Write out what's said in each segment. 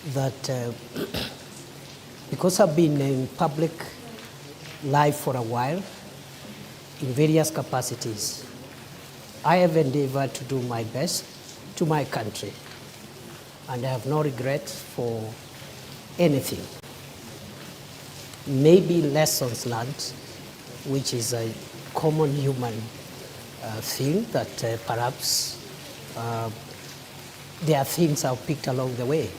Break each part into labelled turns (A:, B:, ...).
A: that because I've been in public life for a while, in various capacities, I have endeavored to do my best to my country, and I have no regret for anything. Maybe lessons learned, which is a common human thing that perhaps there are things I've picked along the way.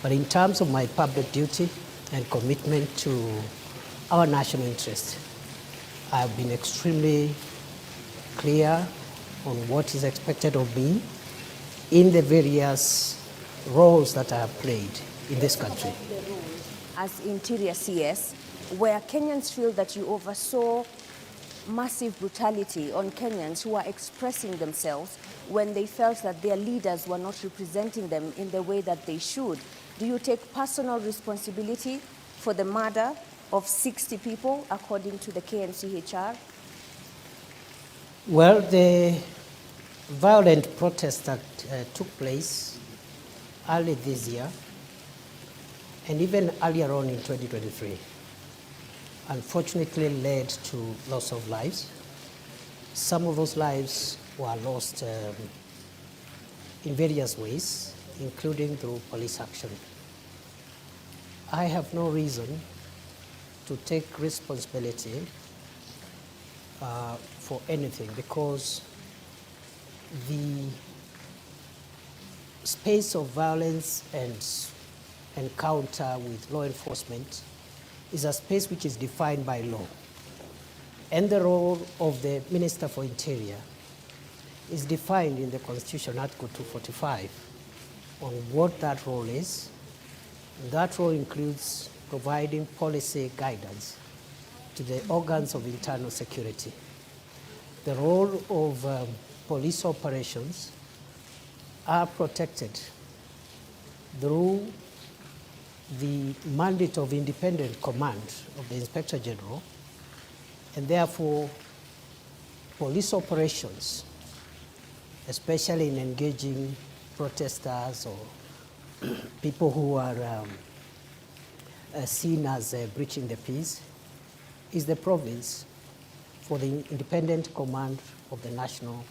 A: But in terms of my public duty and commitment to our national interest, I have been extremely clear on what is expected of me in the various roles that I have played in this country.
B: As Interior CS, where Kenyans feel that you oversaw massive brutality on Kenyans who are expressing themselves when they felt that their leaders were not representing them in the way that they should. Do you take personal responsibility for the murder of 60 people, according to the KNCHR?
A: Well, the violent protest that took place early this year, and even earlier on in 2023, unfortunately led to loss of lives. Some of those lives were lost in various ways, including through police action. I have no reason to take responsibility for anything, because the space of violence and encounter with law enforcement is a space which is defined by law. And the role of the Minister for Interior is defined in the Constitution, Article 245, on what that role is. That role includes providing policy guidance to the organs of internal security. The role of police operations are protected through the mandate of independent command of the Inspector General, and therefore police operations, especially in engaging protesters or people who are seen as breaching the peace, is the province for the independent command of the National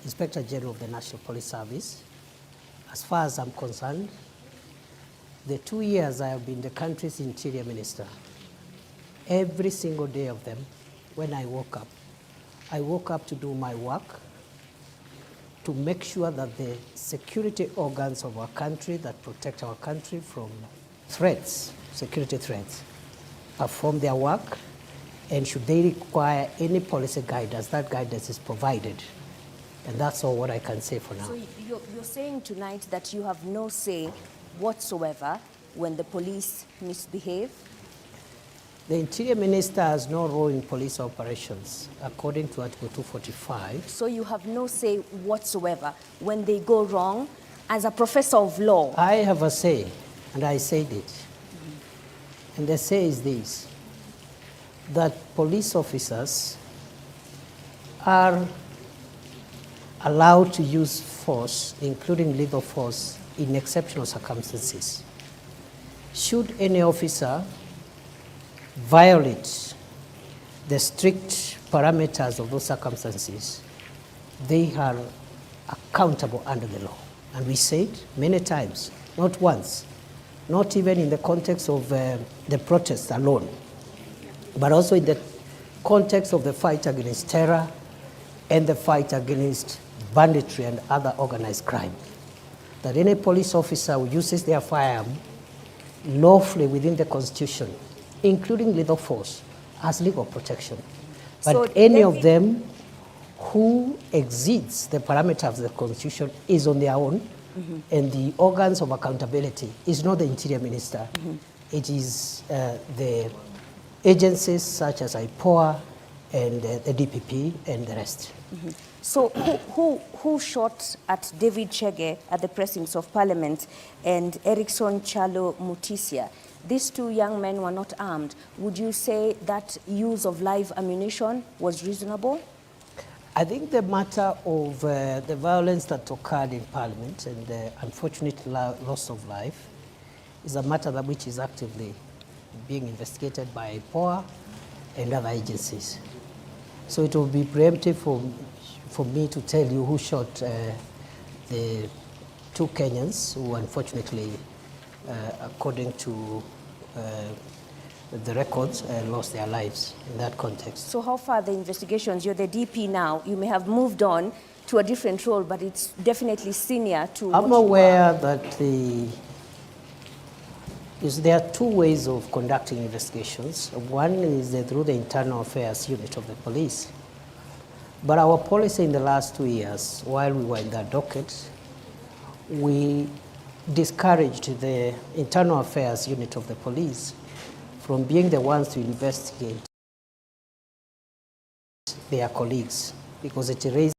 A: Inspector General of the National Police Service. As far as I'm concerned, the 2 years I have been the country's Interior Minister, every single day of them, when I woke up to do my work, to make sure that the security organs of our country that protect our country from threats, security threats, perform their work, and should they require any policy guidance, that guidance is provided. And that's all what I can say for now.
B: So you're saying tonight that you have no say whatsoever when the police misbehave?
A: The Interior Minister has no role in police operations, according to Article 245.
B: So you have no say whatsoever when they go wrong as a professor of law?
A: I have a say, and I said it. And the say is this, that police officers are allowed to use force, including lethal force, in exceptional circumstances. Should any officer violate the strict parameters of those circumstances, they are accountable under the law. And we said many times, not once, not even in the context of the protests alone, but also in the context of the fight against terror and the fight against banditry and other organized crime, that any police officer who uses their firearm lawfully within the Constitution, including lethal force, has legal protection. But so any of them who exceeds the parameters of the Constitution is on their own, and the organs of accountability is not the Interior Minister. It is the agencies such as IPOA and the DPP and the rest.
B: So who shot at David Chege at the precincts of Parliament and Erickson Chalo Mutisia? These two young men were not armed. Would you say that use of live ammunition was reasonable?
A: I think the matter of the violence that occurred in Parliament and the unfortunate loss of life is a matter that which is actively being investigated by POA and other agencies. So it will be preemptive for me to tell you who shot the two Kenyans who unfortunately, according to the records, lost their lives in that context.
B: So how far are the investigations? You're the DP now. You may have moved on to a different role, but it's definitely senior to
A: I'm aware that there are two ways of conducting investigations. One is through the internal affairs unit of the police. But our policy in the last 2 years, while we were in that docket, we discouraged the internal affairs unit of the police from being the ones to investigate their colleagues, because it raised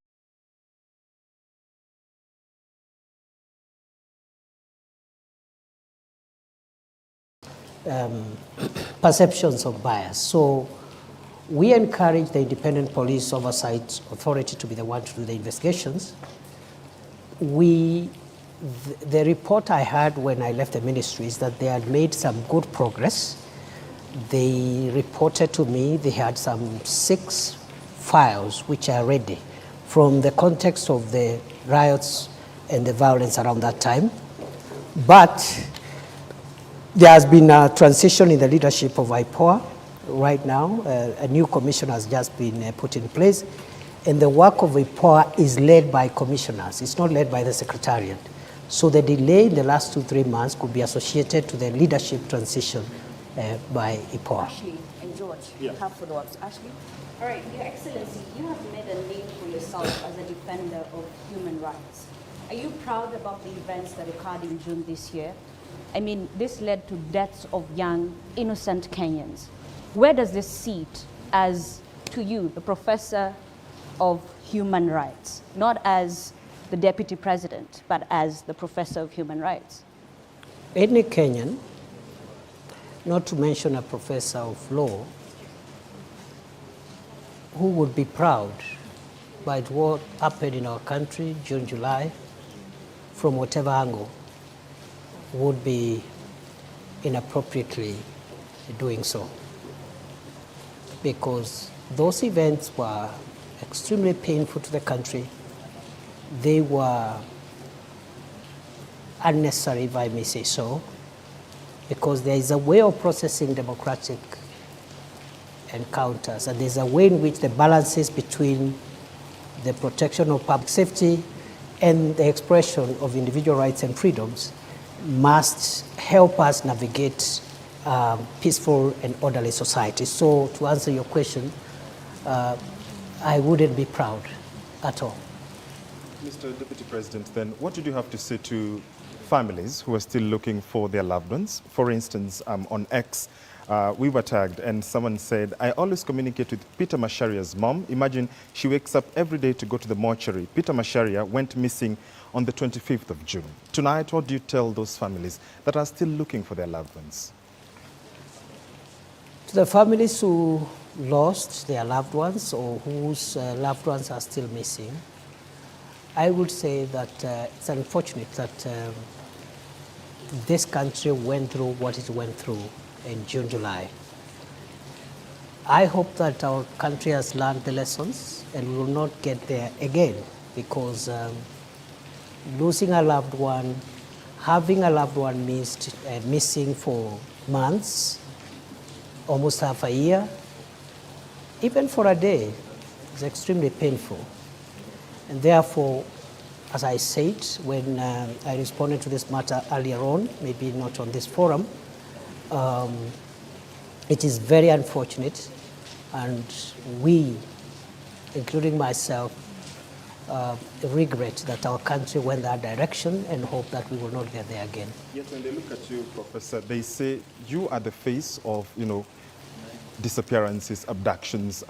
A: perceptions of bias. So we encourage the Independent Police Oversight Authority to be the one to do the investigations. The report I had when I left the ministry is that they had made some good progress. They reported to me they had some 6 files which are ready from the context of the riots and the violence around that time. But there has been a transition in the leadership of IPOA right now. A new commission has just been put in place, and the work of IPOA is led by commissioners. It's not led by the Secretariat. So the delay in the last 2-3 months could be associated to the leadership transition by IPOA.
B: Ashley and George, you have follow-ups. Ashley?
C: All right, Your Excellency, you have made a name for yourself as a defender of human rights. Are you proud about the events that occurred in June this year? I mean, this led to deaths of young, innocent Kenyans. Where does this sit as, to you, the professor of human rights, not as the Deputy President, but as the professor of human rights?
A: Any Kenyan, not to mention a professor of law, who would be proud by what happened in our country June, July, from whatever angle, would be inappropriately doing so. Because those events were extremely painful to the country. They were unnecessary, if I may say so, because there is a way of processing democratic encounters, and there's a way in which the balances between the protection of public safety and the expression of individual rights and freedoms must help us navigate peaceful and orderly society. So to answer your question, I wouldn't be proud at all.
D: Mr. Deputy President, then what did you have to say to families who are still looking for their loved ones? For instance, on X, we were tagged and someone said, I always communicate with Peter Masharia's mom. Imagine she wakes up every day to go to the mortuary. Peter Masharia went missing on the 25th of June. Tonight, what do you tell those families that are still looking for their loved ones?
A: To the families who lost their loved ones or whose loved ones are still missing, I would say that it's unfortunate that this country went through what it went through in June, July. I hope that our country has learned the lessons and we will not get there again, because losing a loved one, having a loved one missing for months, almost half a year, even for a day, is extremely painful. And therefore, as I said when I responded to this matter earlier on, maybe not on this forum, it is very unfortunate, and we, including myself, regret that our country went that direction and hope that we will not get there again.
D: Yet when they look at you, Professor, they say you are the face of, disappearances, abductions,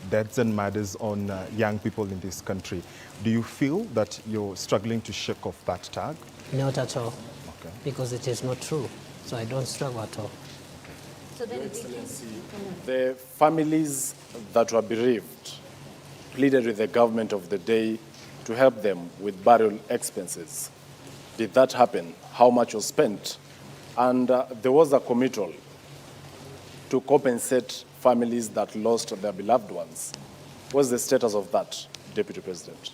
D: deaths and murders on young people in this country. Do you feel that you're struggling to shake off that tag?
A: Not at all,
D: Okay.
A: because it is not true. So I don't struggle at all.
C: So then
E: Your Excellency, the families that were bereaved pleaded with the government of the day to help them with burial expenses. Did that happen? How much was spent? And there was a committal to compensate families that lost their beloved ones. What's the status of that, Deputy President?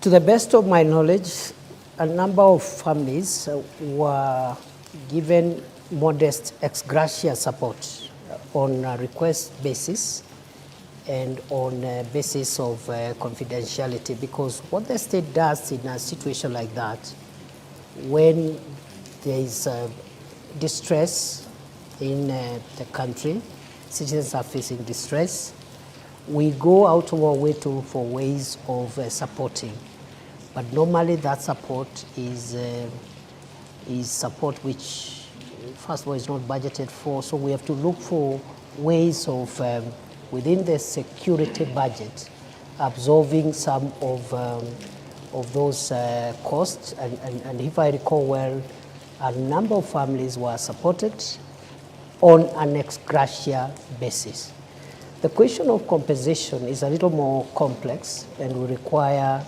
A: To the best of my knowledge, a number of families were given modest ex gratia support on a request basis and on a basis of confidentiality, because what the state does in a situation like that, when there is distress in the country, citizens are facing distress, we go out of our way for ways of supporting. But normally that support is support which, first of all, is not budgeted for, so we have to look for ways of, within the security budget, absorbing some of those costs. And if I recall well, a number of families were supported on an ex gratia basis. The question of compensation is a little more complex and will require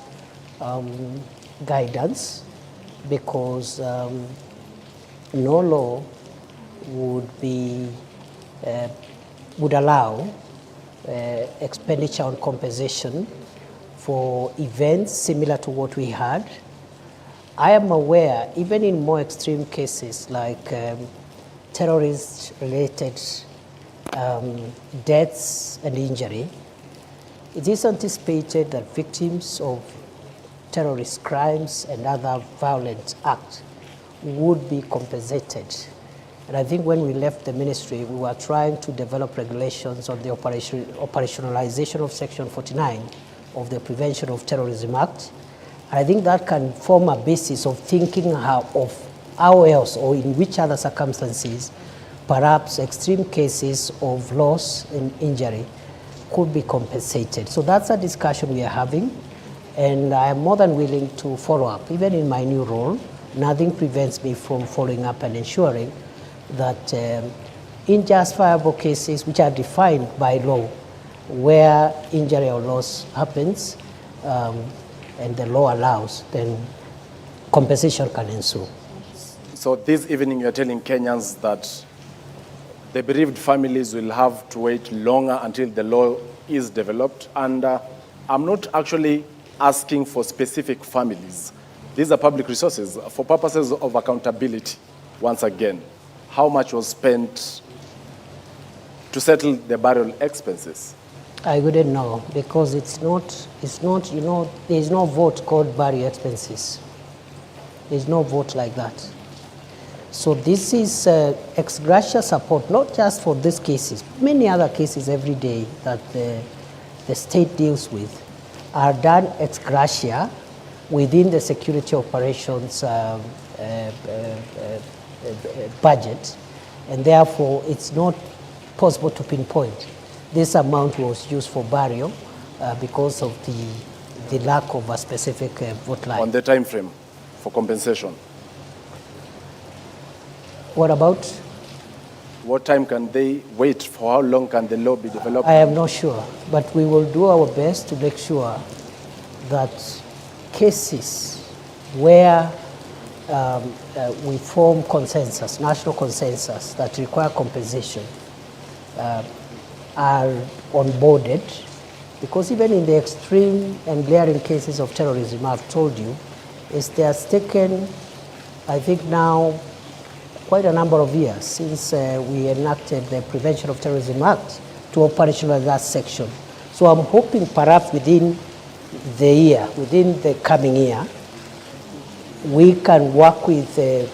A: guidance, because no law would allow expenditure on compensation for events similar to what we had. I am aware, even in more extreme cases like terrorist-related deaths and injury, it is anticipated that victims of terrorist crimes and other violent acts would be compensated. And I think when we left the ministry, we were trying to develop regulations on the operationalization of Section 49 of the Prevention of Terrorism Act. And I think that can form a basis of thinking of how else or in which other circumstances perhaps extreme cases of loss and injury could be compensated. So that's a discussion we are having, and I am more than willing to follow up. Even in my new role, nothing prevents me from following up and ensuring that in justifiable cases which are defined by law, where injury or loss happens and the law allows, then compensation can ensue.
E: So this evening you're telling Kenyans that the bereaved families will have to wait longer until the law is developed. And I'm not actually asking for specific families. These are public resources for purposes of accountability. Once again, how much was spent to settle the burial expenses?
A: I wouldn't know, because it's not, you know, there's no vote called burial expenses. There's no vote like that. So this is ex gratia support, not just for these cases, many other cases every day that the state deals with are done ex gratia within the security operations budget, and therefore it's not possible to pinpoint this amount was used for burial because of the lack of a specific vote line.
E: On the time frame for compensation?
A: What about?
E: What time can they wait? For how long can the law be developed?
A: I am not sure, but we will do our best to make sure that cases where we form consensus, national consensus that require compensation are onboarded, because even in the extreme and glaring cases of terrorism, I've told you, it has taken, I think now, quite a number of years since we enacted the Prevention of Terrorism Act to operationalize that section. So I'm hoping perhaps within the year, within the coming year, we can work with the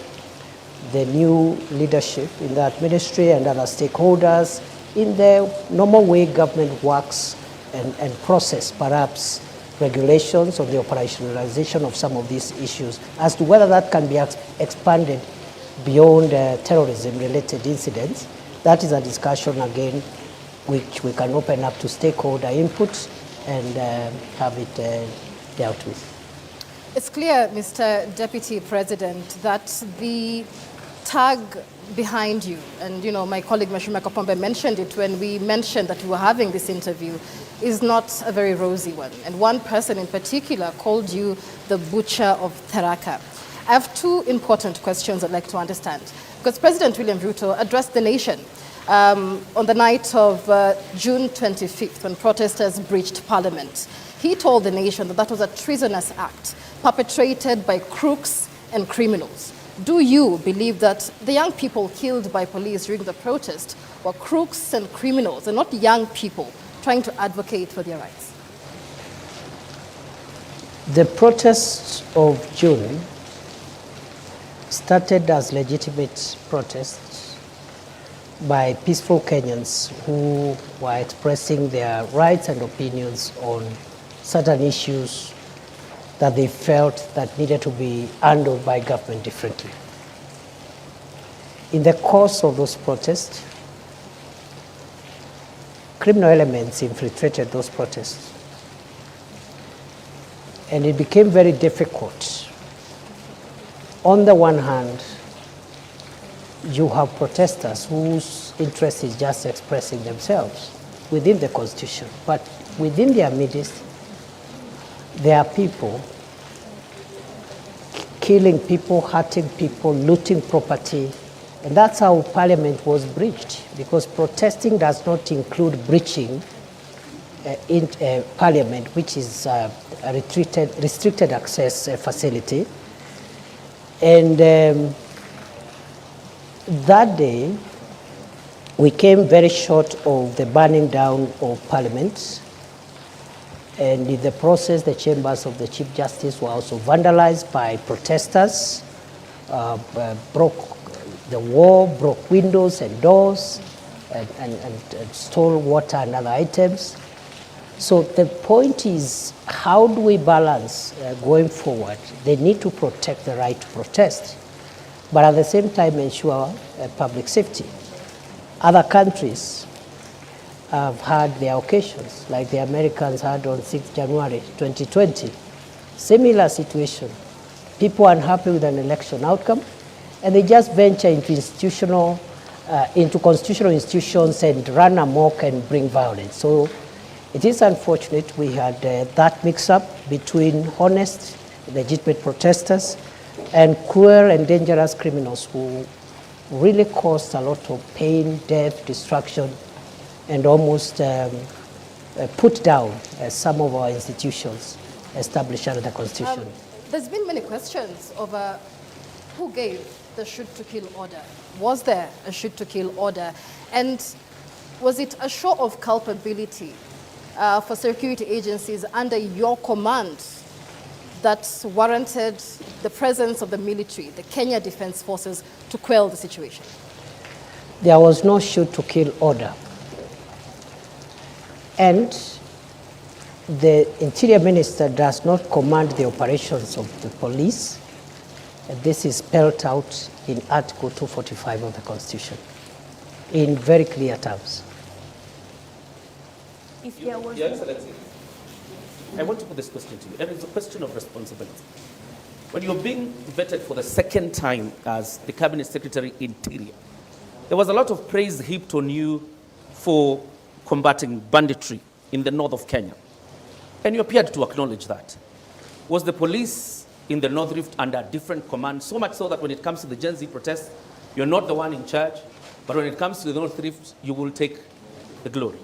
A: new leadership in that ministry and other stakeholders in the normal way government works and process perhaps regulations on the operationalization of some of these issues. As to whether that can be expanded beyond terrorism-related incidents, that is a discussion again which we can open up to stakeholder input and have it dealt with.
F: It's clear, Mr. Deputy President, that the tag behind you, and my colleague Meshima Kapombe mentioned it when we mentioned that we were having this interview, is not a very rosy one. And one person in particular called you the butcher of Tharaka. I have two important questions I'd like to understand. Because President William Ruto addressed the nation on the night of June 25th when protesters breached Parliament. He told the nation that that was a treasonous act perpetrated by crooks and criminals. Do you believe that the young people killed by police during the protest were crooks and criminals and not young people trying to advocate for their rights?
A: The protests of June started as legitimate protests by peaceful Kenyans who were expressing their rights and opinions on certain issues that they felt that needed to be handled by government differently. In the course of those protests, criminal elements infiltrated those protests. And it became very difficult. On the one hand, you have protesters whose interest is just expressing themselves within the Constitution. But within their midst, there are people killing people, hurting people, looting property. And that's how Parliament was breached, because protesting does not include breaching in Parliament, which is a restricted access facility. And that day, we came very short of the burning down of Parliament. And in the process, the chambers of the Chief Justice were also vandalized by protesters, broke the wall, broke windows and doors, and stole water and other items. So the point is, how do we balance going forward? They need to protect the right to protest, but at the same time ensure public safety. Other countries have had their occasions, like the Americans had on 6 January 2020. Similar situation. People are unhappy with an election outcome, and they just venture into constitutional institutions and run amok and bring violence. So it is unfortunate we had that mix-up between honest, legitimate protesters and cruel and dangerous criminals who really caused a lot of pain, death, destruction, and almost put down some of our institutions established under the Constitution.
F: There's been many questions over who gave the shoot-to-kill order. Was there a shoot-to-kill order? And was it a show of culpability for security agencies under your command that warranted the presence of the military, the Kenya Defense Forces, to quell the situation?
A: There was no shoot-to-kill order. And the Interior Minister does not command the operations of the police. This is spelled out in Article 245 of the Constitution in very clear terms.
B: If there was
G: Your Excellency, I want to put this question to you, and it's a question of responsibility. When you're being vetted for the second time as the Cabinet Secretary Interior, there was a lot of praise heaped on you for combating banditry in the north of Kenya. And you appeared to acknowledge that. Was the police in the North Rift under different command, so much so that when it comes to the Gen Z protests, you're not the one in charge, but when it comes to the North Rift, you will take the glory?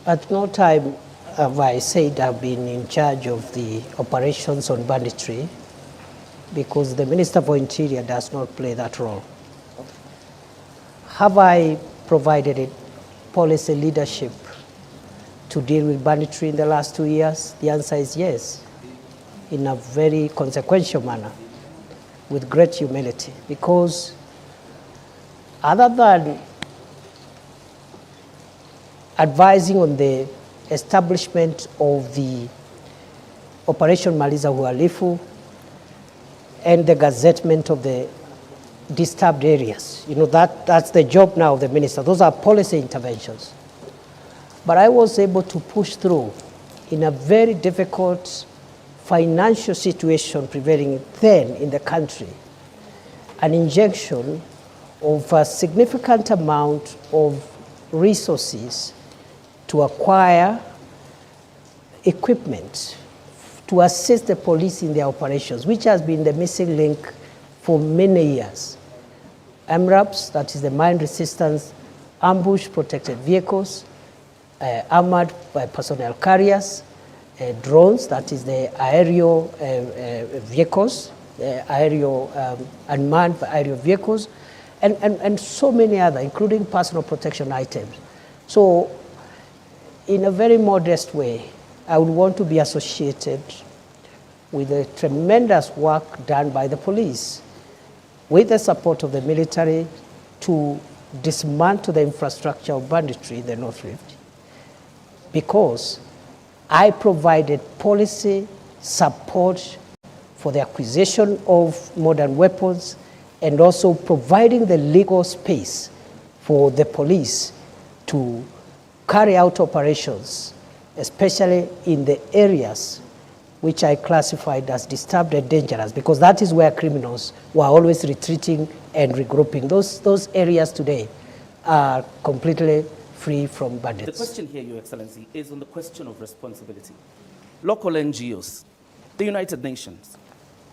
A: At no time have I said I've been in charge of the operations on banditry, because the Minister for Interior does not play that role. Have I provided a policy leadership to deal with banditry in the last 2 years? The answer is yes, in a very consequential manner, with great humility, because other than advising on the establishment of the Operation Maliza Uhalifu and the gazettement of the disturbed areas, that's the job now of the minister. Those are policy interventions. But I was able to push through in a very difficult financial situation prevailing then in the country. an injection of a significant amount of resources to acquire equipment to assist the police in their operations, which has been the missing link for many years. MRAPs, that is the mine resistance ambush protected vehicles, armored personnel carriers, drones, that is the aerial vehicles, aerial unmanned aerial vehicles, and so many other, including personal protection items. So in a very modest way, I would want to be associated with the tremendous work done by the police, with the support of the military, to dismantle the infrastructure of banditry in the North Rift, because I provided policy support for the acquisition of modern weapons and also providing the legal space for the police to carry out operations, especially in the areas which I classified as disturbed and dangerous, because that is where criminals were always retreating and regrouping. Those areas today are completely free from bandits.
G: The question here, Your Excellency, is on the question of responsibility. Local NGOs, the United Nations,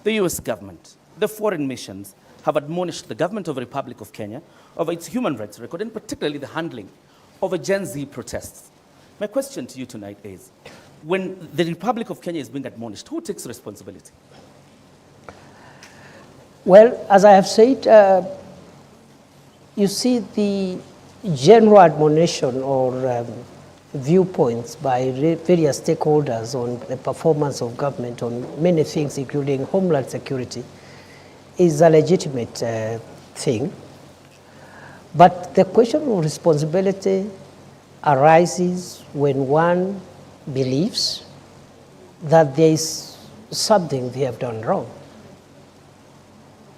G: the US government, the foreign missions have admonished the government of the Republic of Kenya of its human rights record, and particularly the handling of a Gen Z protests. My question to you tonight is, when the Republic of Kenya is being admonished, who takes responsibility?
A: Well, as I have said, you see the general admonition or viewpoints by various stakeholders on the performance of government on many things, including homeland security, is a legitimate thing. But the question of responsibility arises when one believes that there is something they have done wrong.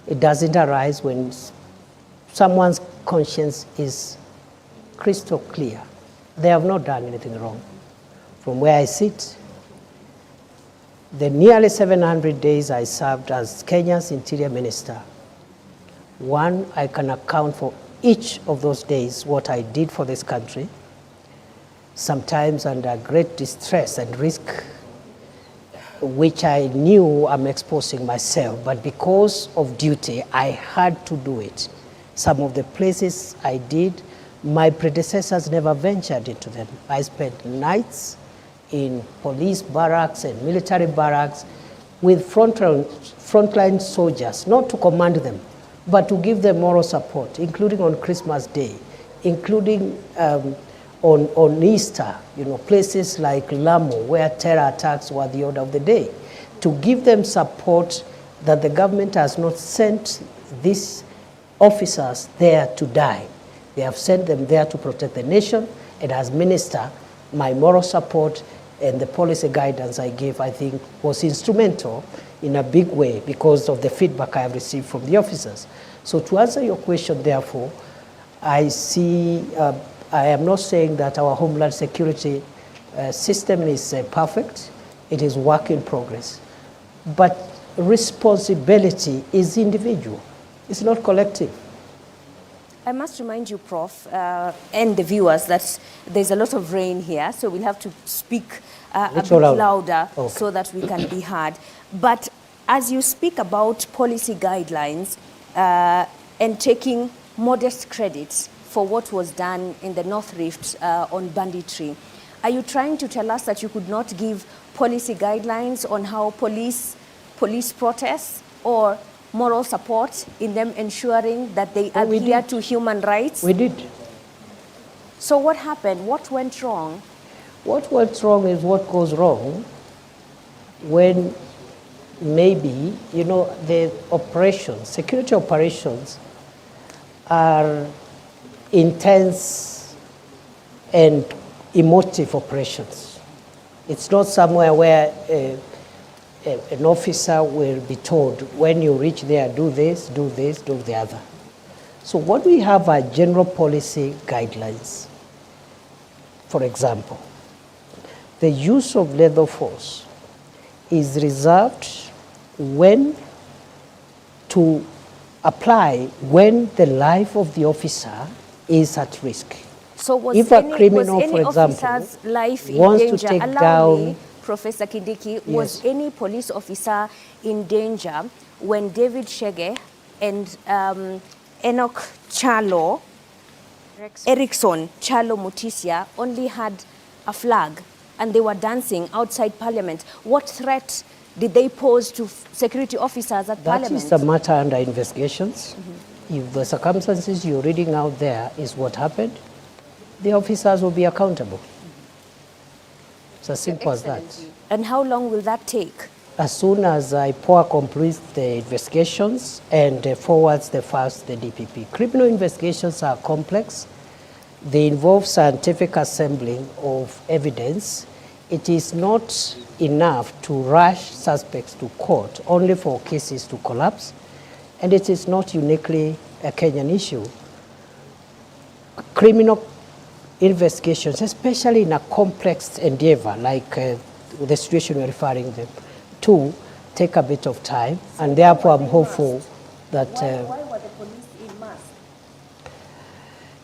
A: It doesn't arise when someone's conscience is crystal clear. They have not done anything wrong. From where I sit, the nearly 700 days I served as Kenya's Interior Minister, one, I can account for each of those days what I did for this country, sometimes under great distress and risk, which I knew I'm exposing myself, but because of duty, I had to do it. Some of the places I did, my predecessors never ventured into them. I spent nights in police barracks and military barracks with frontline soldiers, not to command them, but to give them moral support, including on Christmas Day, including on Easter, places like Lamu, where terror attacks were the order of the day, to give them support that the government has not sent these officers there to die. They have sent them there to protect the nation, and as minister, my moral support and the policy guidance I gave, I think, was instrumental in a big way because of the feedback I have received from the officers. So to answer your question, therefore, I see, I am not saying that our homeland security system is perfect. It is work in progress. But responsibility is individual. It's not collective.
B: I must remind you, Prof, and the viewers, that there's a lot of rain here, so we'll have to speak a bit louder so that we can be heard. But as you speak about policy guidelines and taking modest credit for what was done in the North Rift on banditry, are you trying to tell us that you could not give policy guidelines on how police protests or moral support in them ensuring that they adhere to human rights?
A: We did.
B: So what happened? What went wrong?
A: What went wrong is what goes wrong when maybe, the operations, security operations are intense and emotive operations. It's not somewhere where an officer will be told, when you reach there, do this, do the other. So what we have are general policy guidelines. For example, the use of lethal force is reserved when to apply when the life of the officer is at risk.
B: So was
A: If a
B: any,
A: criminal,
B: was any
A: for example,
B: officer's life in
A: wants to
B: danger?
A: take
B: Allow me,
A: down-
B: Professor Kindiki,
A: Yes.
B: was any police officer in danger when David Shege and Enoch Chalo, Erickson Chalo Mutisia only had a flag and they were dancing outside Parliament? What threat did they pose to security officers at
A: That
B: Parliament?
A: is a matter under investigations. If the circumstances you're reading out there is what happened, the officers will be accountable. It's as simple as that.
B: And how long will that take?
A: As soon as IPOA completes the investigations and forwards the files to the DPP. Criminal investigations are complex. They involve scientific assembling of evidence. It is not enough to rush suspects to court only for cases to collapse. And it is not uniquely a Kenyan issue. Criminal investigations, especially in a complex endeavor like the situation you're referring them to, take a bit of time, and therefore I'm hopeful that...
B: Why were the police in mass?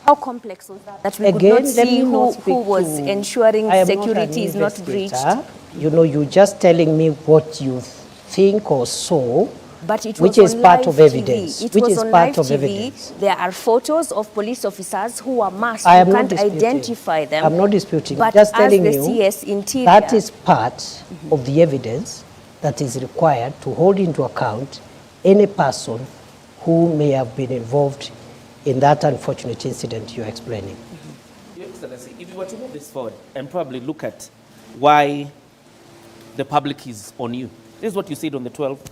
B: How complex was that? That we
A: Again,
B: could not
A: let
B: see
A: me not
B: who
A: speak
B: was
A: to-
B: ensuring
A: I am
B: security
A: an
B: is not breached.
A: investigator. You know, you're just telling me what you think or saw,
B: But it was
A: which is
B: on
A: part
B: live
A: of
B: TV.
A: evidence.
B: It
A: Which
B: was
A: is
B: on
A: part
B: live
A: of
B: TV.
A: evidence.
B: There are photos of police officers who are masked.
A: I am
B: You
A: not
B: can't
A: disputing.
B: identify them.
A: I'm not disputing.
B: But
A: Just
B: as
A: telling
B: the
A: you
B: CS Interior,
A: that is part of the evidence that is required to hold into account any person who may have been involved in that unfortunate incident you're explaining.
G: Your Excellency, if you were to move this forward and probably look at why the public is on you. This is what you said on the 12th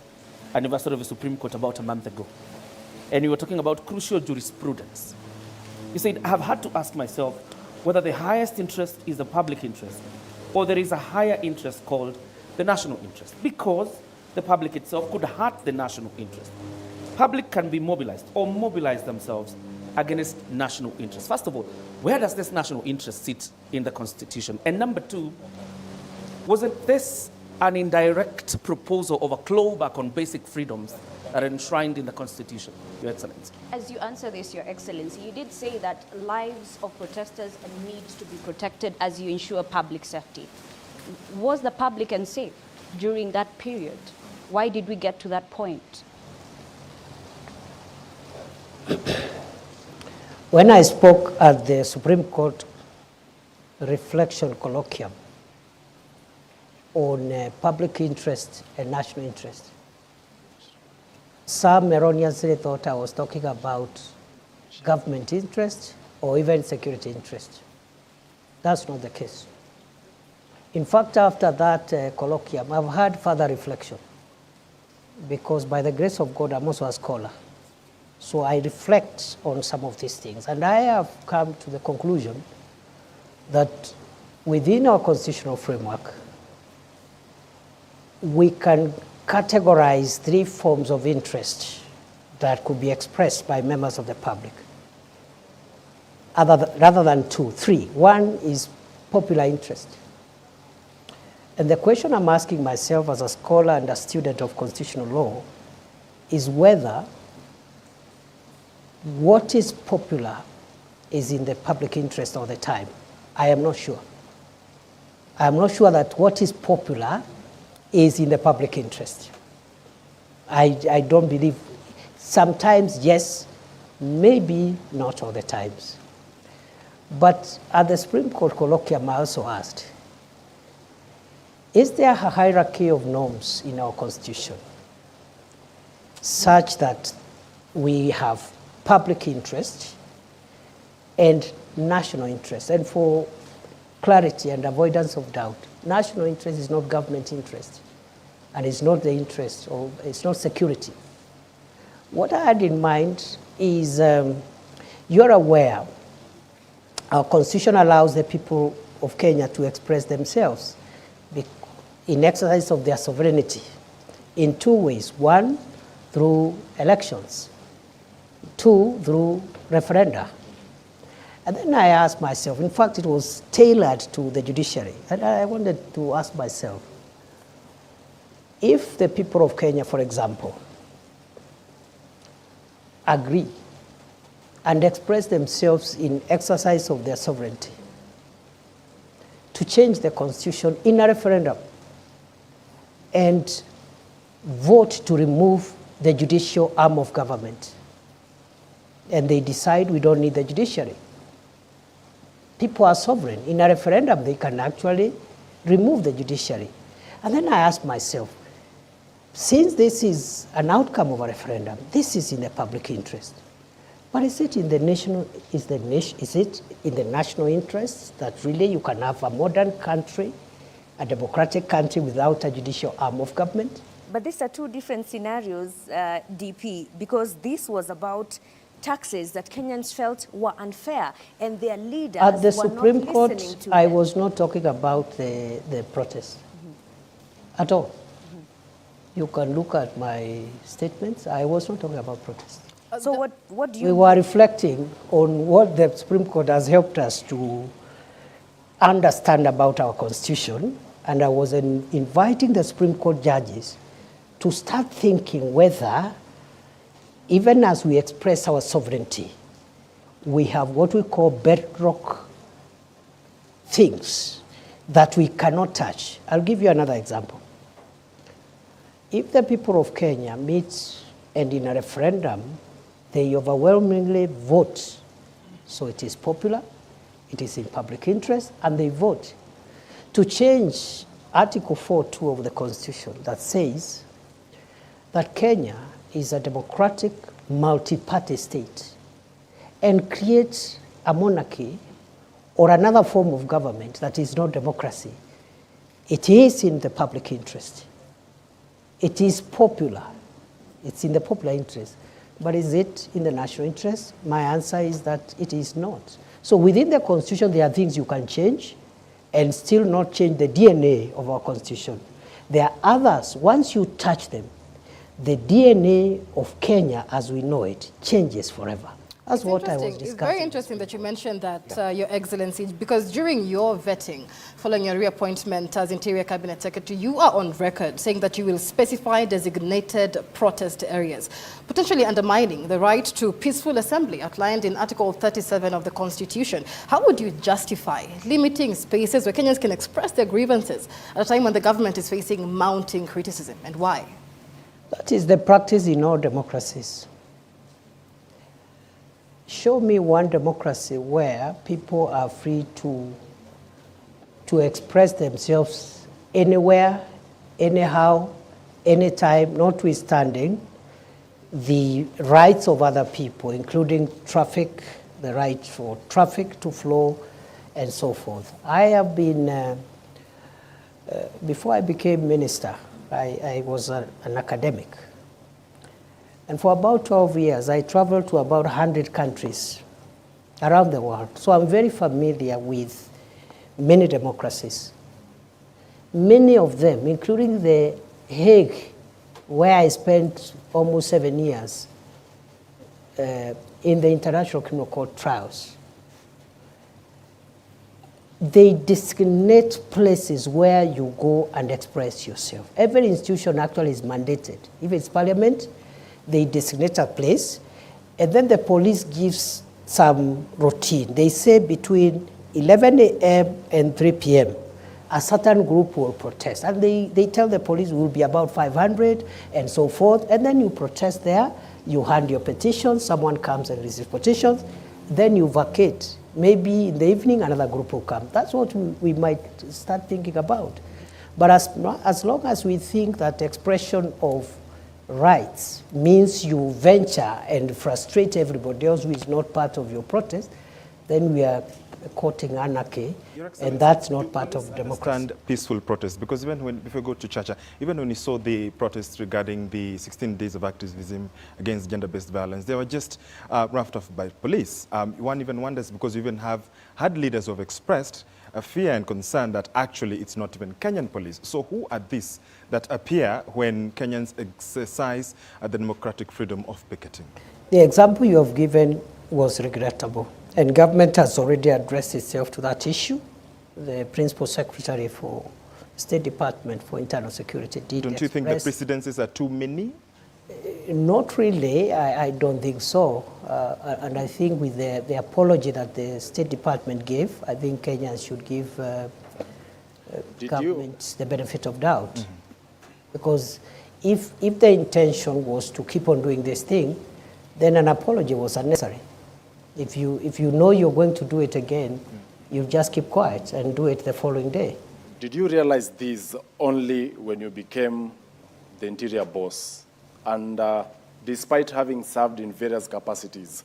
G: anniversary of the Supreme Court about a month ago. And you were talking about crucial jurisprudence. You said, I have had to ask myself whether the highest interest is the public interest or there is a higher interest called the national interest, because the public itself could hurt the national interest. Public can be mobilized or mobilize themselves against national interest. First of all, where does this national interest sit in the Constitution? And number two, wasn't this an indirect proposal of a clawback on basic freedoms that are enshrined in the Constitution, Your Excellency?
C: As you answer this, Your Excellency, you did say that lives of protesters need to be protected as you ensure public safety. Was the public unsafe during that period? Why did we get to that point?
A: When I spoke at the Supreme Court reflection colloquium on public interest and national interest, some erroneously thought I was talking about government interest or even security interest. That's not the case. In fact, after that colloquium, I've had further reflection because by the grace of God, I'm also a scholar. So I reflect on some of these things. And I have come to the conclusion that within our constitutional framework, we can categorize three forms of interest that could be expressed by members of the public, rather than two, three. One is popular interest. And the question I'm asking myself as a scholar and a student of constitutional law is whether what is popular is in the public interest all the time. I am not sure. I am not sure that what is popular is in the public interest. I don't believe. Sometimes, yes, maybe not all the times. But at the Supreme Court colloquium, I also asked, is there a hierarchy of norms in our Constitution such that we have public interest and national interest? And for clarity and avoidance of doubt, national interest is not government interest, and it's not the interest of, it's not security. What I had in mind is, you're aware, our Constitution allows the people of Kenya to express themselves in exercise of their sovereignty in two ways. One, through elections. Two, through referenda. And then I asked myself, in fact, it was tailored to the judiciary. And I wanted to ask myself, if the people of Kenya, for example, agree and express themselves in exercise of their sovereignty to change the constitution in a referendum and vote to remove the judicial arm of government, and they decide we don't need the judiciary. People are sovereign. In a referendum, they can actually remove the judiciary. And then I ask myself, since this is an outcome of a referendum, this is in the public interest. But is it in the national interest that really you can have a modern country, a democratic country without a judicial arm of government?
B: But these are two different scenarios, DP, because this was about taxes that Kenyans felt were unfair, and their leaders
A: at the
B: were
A: Supreme
B: not
A: Court,
B: listening to
A: I
B: them.
A: was not talking about the protest at all. You can look at my statements. I was not talking about protest.
B: So what do you...
A: We were reflecting on what the Supreme Court has helped us to understand about our Constitution, and I was inviting the Supreme Court judges to start thinking whether, even as we express our sovereignty, we have what we call bedrock things that we cannot touch. I'll give you another example. If the people of Kenya meet and in a referendum, they overwhelmingly vote, so it is popular, it is in public interest, and they vote to change Article 4.2 of the Constitution that says that Kenya is a democratic multi-party state and create a monarchy or another form of government that is not democracy. It is in the public interest. It is popular. It's in the popular interest. But is it in the national interest? My answer is that it is not. So within the Constitution, there are things you can change and still not change the DNA of our Constitution. There are others, once you touch them, the DNA of Kenya as we know it changes forever. That's what I was discussing.
F: It's very interesting that you mentioned that, Your Excellency, because during your vetting, following your reappointment as Interior Cabinet Secretary, you are on record saying that you will specify designated protest areas, potentially undermining the right to peaceful assembly outlined in Article 37 of the Constitution. How would you justify limiting spaces where Kenyans can express their grievances at a time when the government is facing mounting criticism, and why?
A: That is the practice in all democracies. Show me one democracy where people are free to express themselves anywhere, anyhow, anytime, notwithstanding the rights of other people, including traffic, the right for traffic to flow, and so forth. I have been, before I became minister, I was an academic. And for about 12 years, I traveled to about 100 countries around the world. So I'm very familiar with many democracies. Many of them, including the Hague, where I spent almost 7 years in the International Criminal Court trials, they designate places where you go and express yourself. Every institution actually is mandated. If it's parliament, they designate a place, and then the police gives some routine. They say between 11 a.m. and 3 p.m., a certain group will protest. And they tell the police will be about 500 and so forth. And then you protest there, you hand your petitions, someone comes and receives petitions, then you vacate. Maybe in the evening, another group will come. That's what we might start thinking about. But as long as we think that expression of rights means you venture and frustrate everybody else who is not part of your protest, then we are courting anarchy, and that's not part of democracy.
D: Understand peaceful protest, because even when, if you go to Chacha, even when you saw the protests regarding the 16 days of activism against gender-based violence, they were just roughed off by police. One even wonders, because you even have had leaders who have expressed a fear and concern that actually it's not even Kenyan police. So who are these that appear when Kenyans exercise the democratic freedom of picketing?
A: The example you have given was regrettable, and government has already addressed itself to that issue. The Principal Secretary for State Department for Internal Security did
D: Don't you think the precedences are too many?
A: Not really. I don't think so. And I think with the apology that the State Department gave, I think Kenyans should give government the benefit of doubt. Mm-hmm. Because if the intention was to keep on doing this thing, then an apology was unnecessary. If you know you're going to do it again, you just keep quiet and do it the following day.
E: Did you realize this only when you became the interior boss? And despite having served in various capacities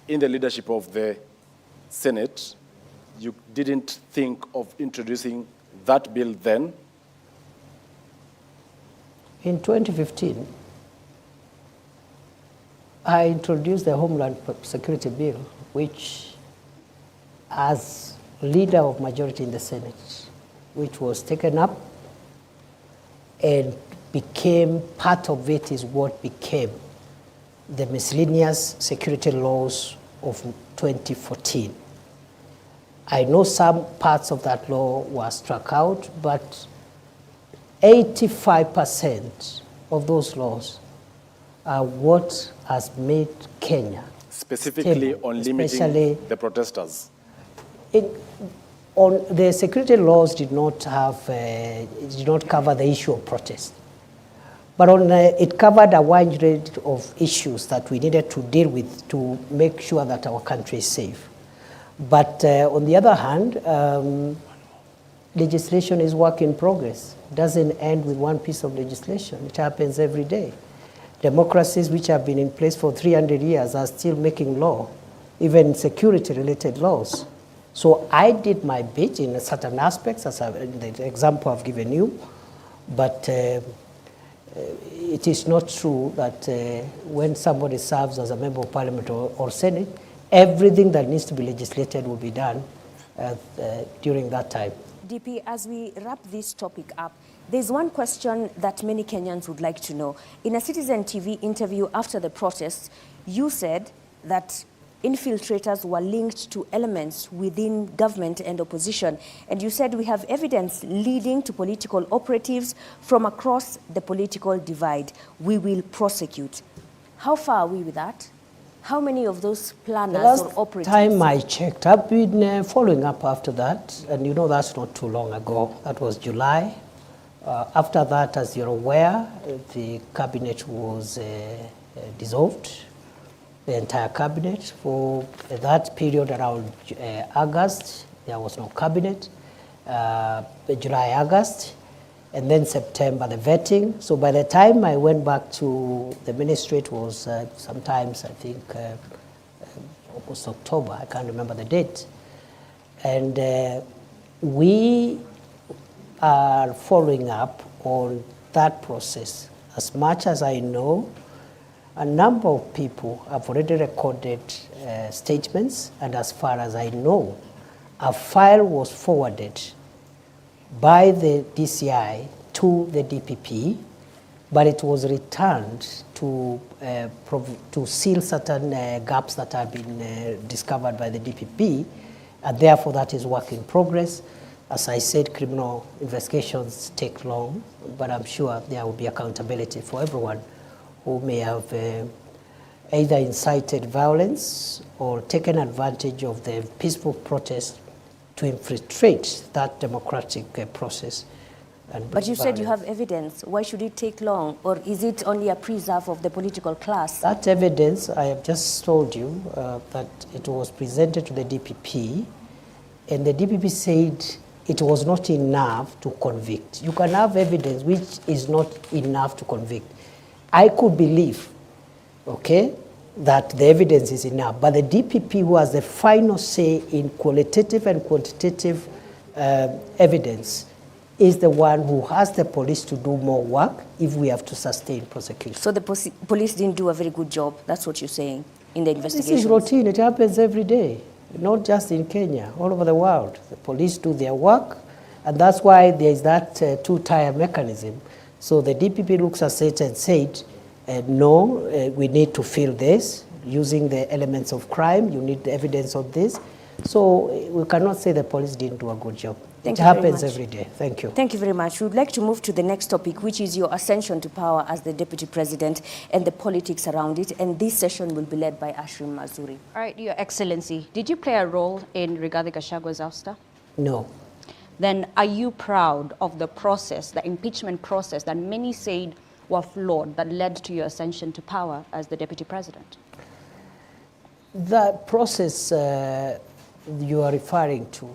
E: in the leadership of the Senate, you didn't think of introducing that bill then?
A: In 2015, I introduced the Homeland Security Bill, which, as leader of majority in the Senate, which was taken up and became part of it is what became the miscellaneous security laws of 2014. I know some parts of that law were struck out, but 85% of those laws are what has made Kenya
E: specifically stable, on limiting the protesters.
A: On the security laws did not cover the issue of protest, but it covered a wide range of issues that we needed to deal with to make sure that our country is safe. But on the other hand, legislation is work in progress. It doesn't end with one piece of legislation. It happens every day. Democracies which have been in place for 300 years are still making law, even security-related laws. So I did my bit in certain aspects, as the example I've given you, but it is not true that when somebody serves as a member of parliament or Senate, everything that needs to be legislated will be done during that time.
B: DP, as we wrap this topic up, there's one question that many Kenyans would like to know. In a Citizen TV interview after the protests, you said that infiltrators were linked to elements within government and opposition. And you said we have evidence leading to political operatives from across the political divide. We will prosecute. How far are we with that? How many of those planners or operatives?
A: The last time I checked, I've been following up after that, and you know that's not too long ago. That was July. After that, as you're aware, the cabinet was dissolved, the entire cabinet. For that period around August, there was no cabinet. July, August, and then September, the vetting. So by the time I went back to the ministry, it was sometimes, I think, almost October. I can't remember the date. And we are following up on that process. As much as I know, a number of people have already recorded statements, and as far as I know, a file was forwarded by the DCI to the DPP, but it was returned to seal certain gaps that have been discovered by the DPP, and therefore that is work in progress. As I said, criminal investigations take long, but I'm sure there will be accountability for everyone who may have either incited violence or taken advantage of the peaceful protest to infiltrate that democratic process.
B: But you said you have evidence. Why should it take long? Or is it only a preserve of the political class?
A: That evidence, I have just told you that it was presented to the DPP, and the DPP said it was not enough to convict. You can have evidence which is not enough to convict. I could believe, okay, that the evidence is enough, but the DPP, who has the final say in qualitative and quantitative evidence, is the one who has the police to do more work if we have to sustain prosecution.
B: So the police didn't do a very good job, that's what you're saying, in the investigation?
A: This is routine, it happens every day, not just in Kenya, all over the world. The police do their work, and that's why there is that two-tier mechanism. So the DPP looks at it and said, no, we need to fill this using the elements of crime. You need the evidence of this. So we cannot say the police didn't do a good job. It happens every day. Thank you.
B: Thank you very much. We would like to move to the next topic, which is your ascension to power as the Deputy President and the politics around it. And this session will be led by Ashrim Mazuri.
C: All right, Your Excellency, did you play a role in Rigathi Gachagwa's ouster?
A: No.
C: Then are you proud of the process, the impeachment process that many said were flawed that led to your ascension to power as the Deputy President?
A: The process you are referring to,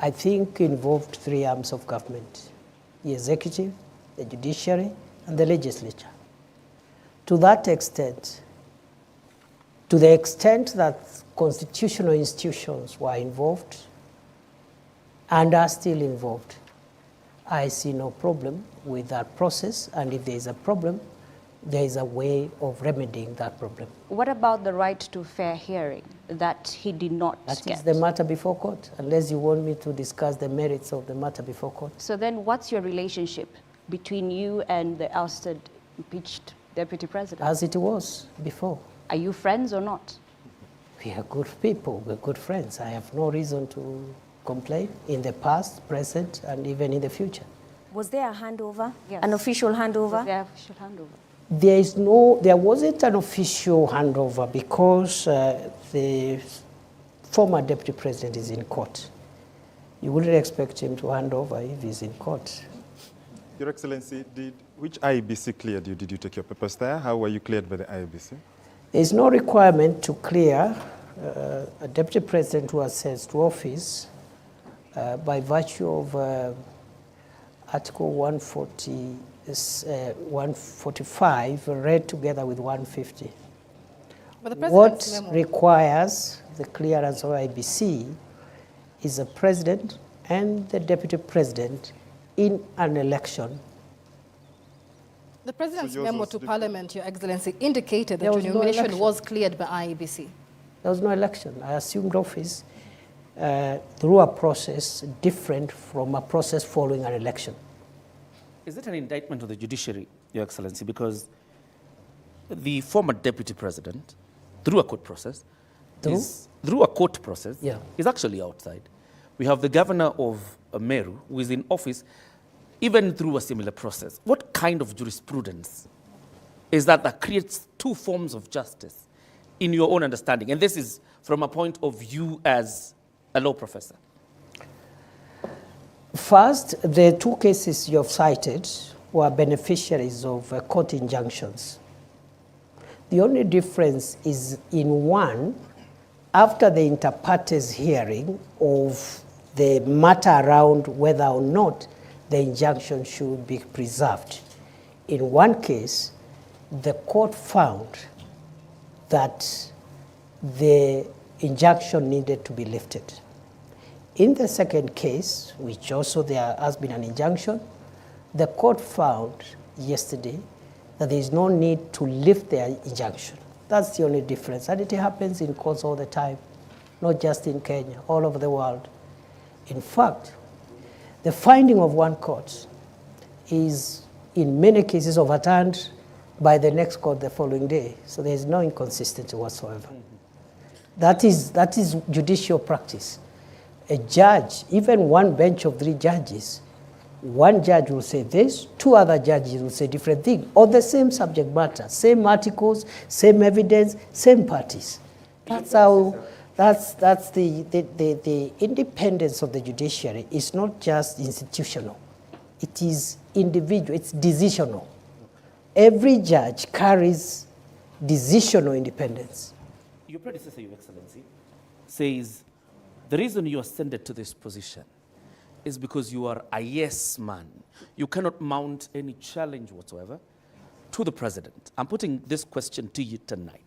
A: I think, involved three arms of government: the executive, the judiciary, and the legislature. To that extent, to the extent that constitutional institutions were involved and are still involved, I see no problem with that process, and if there is a problem, there is a way of remedying that problem.
C: What about the right to fair hearing that he did not
A: That
C: get?
A: is the matter before court, unless you want me to discuss the merits of the matter before court.
C: So then what's your relationship between you and the ousted, impeached Deputy President?
A: As it was before.
C: Are you friends or not?
A: We are good people, we're good friends. I have no reason to complain in the past, present, and even in the future.
B: Was there a handover?
C: Yes.
B: An official handover?
C: Was there official handover?
A: There wasn't an official handover because the former Deputy President is in court. You wouldn't expect him to hand over if he's in court.
D: Your Excellency, which IEBC cleared you? Did you take your papers there? How were you cleared by the IEBC?
A: There is no requirement to clear a Deputy President who ascends to office by virtue of Article 145 read together with 150.
F: But the
A: What
F: President's memo-
A: requires the clearance of IBC is the President and the Deputy President in an election.
F: The President's
D: yours
F: memo
D: was
F: to
D: different.
F: Parliament, Your Excellency, indicated
A: There
F: that
A: was
F: your
A: no
F: nomination
A: election.
F: was cleared by IEBC.
A: There was no election. I assumed office through a process different from a process following an election.
G: Is it an indictment of the judiciary, Your Excellency? Because the former Deputy President, through a court process, is actually outside. We have the governor of Meru, who is in office, even through a similar process. What kind of jurisprudence is that creates two forms of justice in your own understanding? And this is from a point of view as a law professor.
A: First, the two cases you have cited were beneficiaries of court injunctions. The only difference is in one, after the inter partes hearing of the matter around whether or not the injunction should be preserved. In one case, the court found that the injunction needed to be lifted. In the second case, which also there has been an injunction, the court found yesterday that there is no need to lift the injunction. That's the only difference. And it happens in courts all the time, not just in Kenya, all over the world. In fact, the finding of one court is in many cases overturned by the next court the following day. So there is no inconsistency whatsoever. That is judicial practice. A judge, even one bench of 3 judges, one judge will say this, 2 other judges will say different things, or the same subject matter, same articles, same evidence, same parties. That's how, that's the independence of the judiciary is not just institutional. It is individual, it's decisional. Every judge carries decisional independence.
G: Your predecessor, Your Excellency, says the reason you ascended to this position is because you are a yes man. You cannot mount any challenge whatsoever to the president. I'm putting this question to you tonight.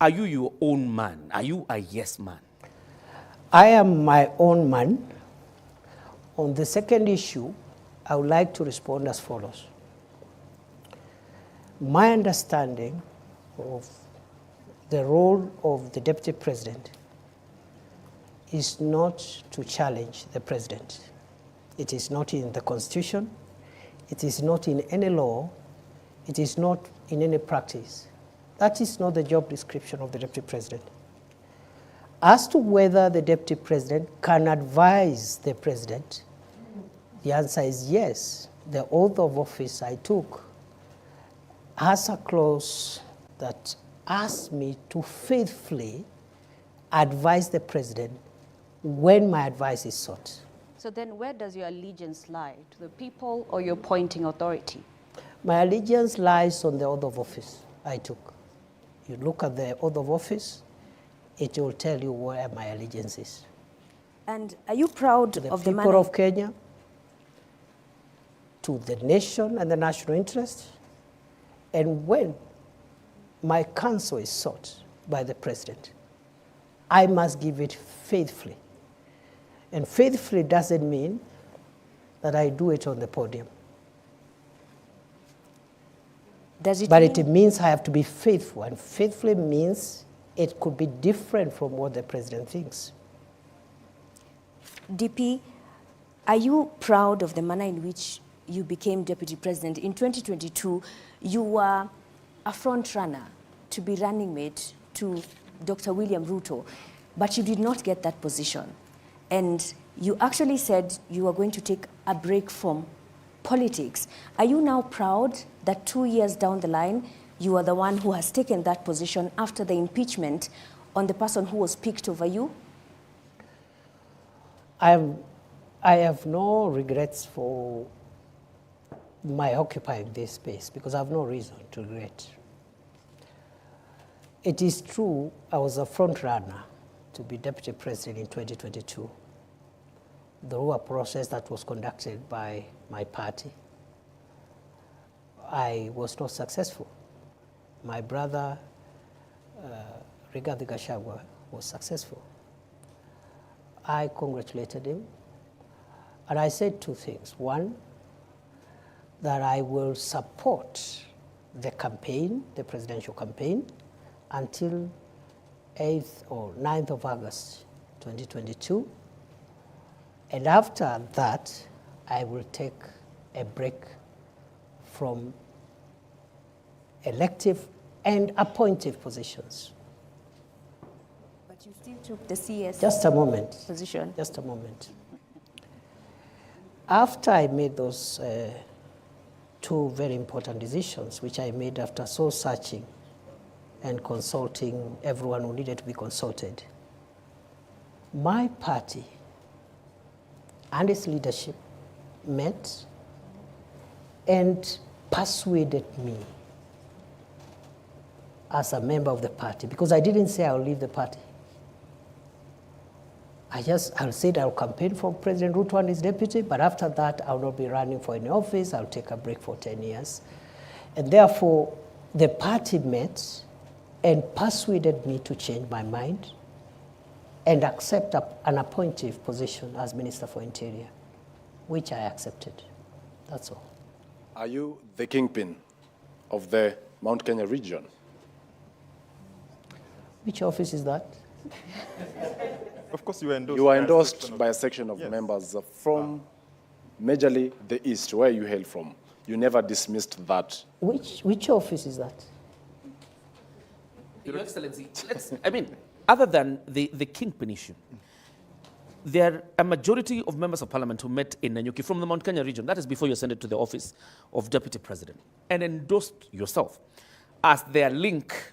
G: Are you your own man? Are you a yes man?
A: I am my own man. On the second issue, I would like to respond as follows. My understanding of the role of the Deputy President is not to challenge the President. It is not in the Constitution. It is not in any law. It is not in any practice. That is not the job description of the Deputy President. As to whether the Deputy President can advise the President, the answer is yes. The oath of office I took has a clause that asks me to faithfully advise the President when my advice is sought.
C: So then where does your allegiance lie? To the people or your appointing authority?
A: My allegiance lies on the oath of office I took. You look at the oath of office, it will tell you where my allegiance is.
B: And are you proud
A: To
B: of
A: the
B: the
A: people
B: manner?
A: of Kenya, to the nation and the national interest, and when my counsel is sought by the President, I must give it faithfully. And faithfully doesn't mean that I do it on the podium.
B: Does it
A: But
B: mean,
A: it means I have to be faithful, and faithfully means it could be different from what the President thinks.
B: DP, are you proud of the manner in which you became Deputy President? In 2022, you were a front runner to be running mate to Dr. William Ruto, but you did not get that position. And you actually said you were going to take a break from politics. Are you now proud that 2 years down the line, you are the one who has taken that position after the impeachment on the person who was picked over you?
A: I have no regrets for my occupying this space because I have no reason to regret. It is true I was a front runner to be Deputy President in 2022 through a process that was conducted by my party. I was not successful. My brother, Rigathi Gachagua, was successful. I congratulated him, and I said two things. One, that I will support the campaign, the presidential campaign, until 8th or 9th of August 2022. And after that, I will take a break from elective and appointive positions.
B: But you still took the CS
A: Just a moment.
B: position.
A: Just a moment. After I made those two very important decisions, which I made after soul searching and consulting everyone who needed to be consulted, my party and its leadership met and persuaded me as a member of the party, because I didn't say I'll leave the party. I said I'll campaign for President Ruto and his deputy, but after that, I'll not be running for any office. I'll take a break for 10 years. And therefore, the party met and persuaded me to change my mind and accept an appointive position as Minister for Interior, which I accepted. That's all.
E: Are you the kingpin of the Mount Kenya region?
A: Which office is that?
D: Of course, you were endorsed.
E: You are
D: by a
E: endorsed
D: section
E: by a section of
D: Yes.
E: members from majorly the East, where you hail from. You never dismissed that.
A: Which office is that?
G: Your Excellency, other than the kingpin issue, there are a majority of members of parliament who met in Nanyuki from the Mount Kenya region, that is before you ascended to the office of Deputy President, and endorsed yourself as their link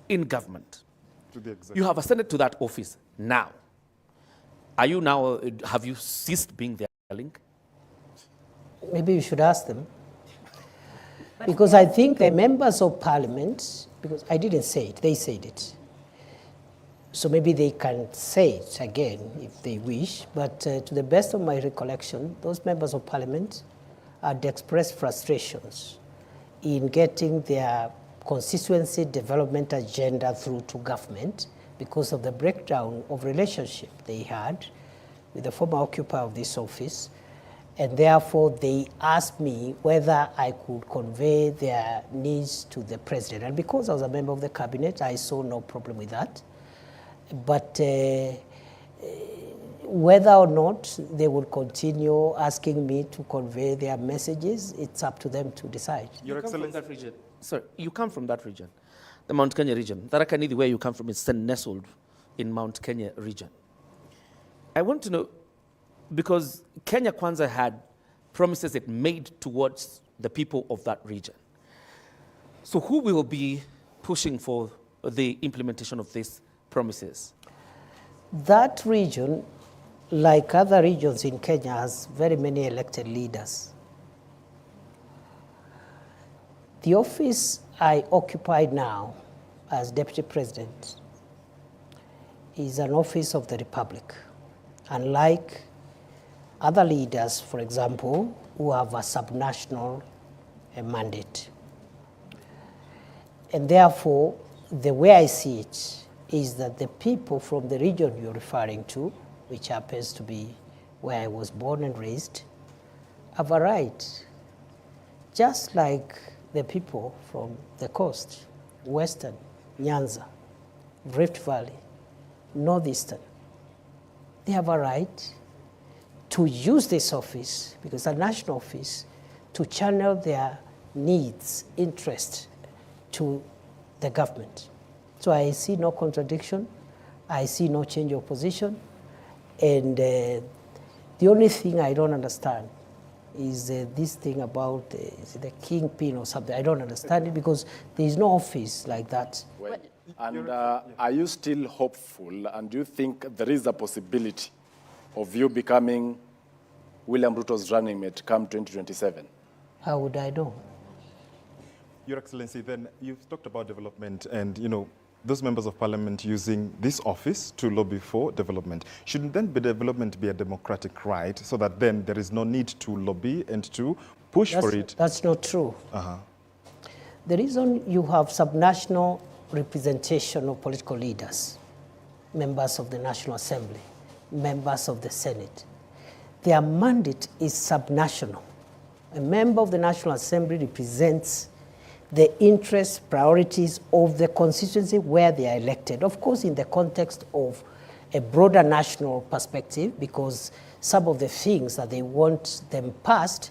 G: in government.
D: To the executive.
G: You have ascended to that office now. Are you now, have you ceased being their link?
A: Maybe you should ask them. Because I think the members of parliament, because I didn't say it, they said it. So maybe they can say it again if they wish, but to the best of my recollection, those members of parliament had expressed frustrations in getting their constituency development agenda through to government because of the breakdown of relationship they had with the former occupier of this office. And therefore, they asked me whether I could convey their needs to the president. And because I was a member of the cabinet, I saw no problem with that. But whether or not they would continue asking me to convey their messages, it's up to them to decide.
D: Your
G: You come from
D: Excellency.
G: that region. Sir, you come from that region, the Mount Kenya region. Tharaka Nithi, where you come from, is nestled in Mount Kenya region. I want to know, because Kenya Kwanza had promises it made towards the people of that region. So who will be pushing for the implementation of these promises?
A: That region, like other regions in Kenya, has very many elected leaders. The office I occupy now as Deputy President is an office of the Republic. Unlike other leaders, for example, who have a subnational mandate. And therefore, the way I see it is that the people from the region you're referring to, which happens to be where I was born and raised, have a right, just like the people from the coast, Western, Nyanza, Rift Valley, Northeastern. They have a right to use this office, because it's a national office, to channel their needs, interests to the government. So I see no contradiction, I see no change of position, and the only thing I don't understand is this thing about the kingpin or something. I don't understand it, because there is no office like that.
E: Well, and are you still hopeful, and do you think there is a possibility of you becoming William Ruto's running mate come 2027?
A: How would I know?
D: Your Excellency, then you've talked about development and, those members of parliament using this office to lobby for development. Shouldn't then development be a democratic right, so that then there is no need to lobby and to push for it?
A: That's not true. The reason you have subnational representation of political leaders, members of the National Assembly, members of the Senate, their mandate is subnational. A member of the National Assembly represents the interests, priorities of the constituency where they are elected. Of course, in the context of a broader national perspective, because some of the things that they want them passed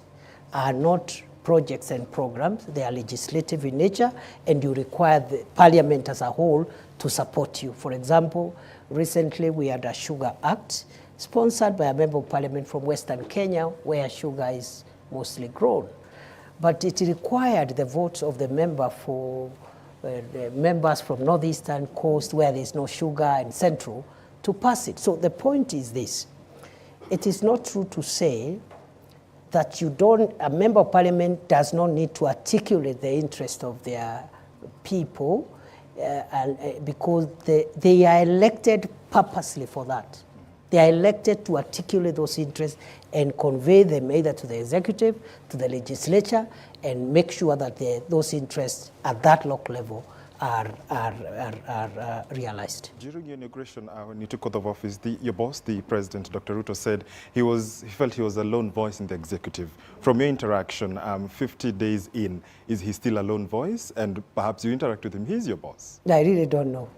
A: are not projects and programs, they are legislative in nature, and you require the parliament as a whole to support you. For example, recently we had a Sugar Act sponsored by a member of parliament from Western Kenya, where sugar is mostly grown. But it required the votes of the member for the members from Northeastern Coast, where there's no sugar, and Central, to pass it. So the point is this: it is not true to say that a member of parliament does not need to articulate the interest of their people, because they are elected purposely for that. They are elected to articulate those interests and convey them either to the executive, to the legislature, and make sure that those interests at that local level are realized.
D: During your inauguration, when you took oath of office, your boss, the president, Dr. Ruto, said he felt he was a lone voice in the executive. From your interaction, 50 days in, is he still a lone voice? And perhaps you interact with him, he's your boss.
A: I really don't know.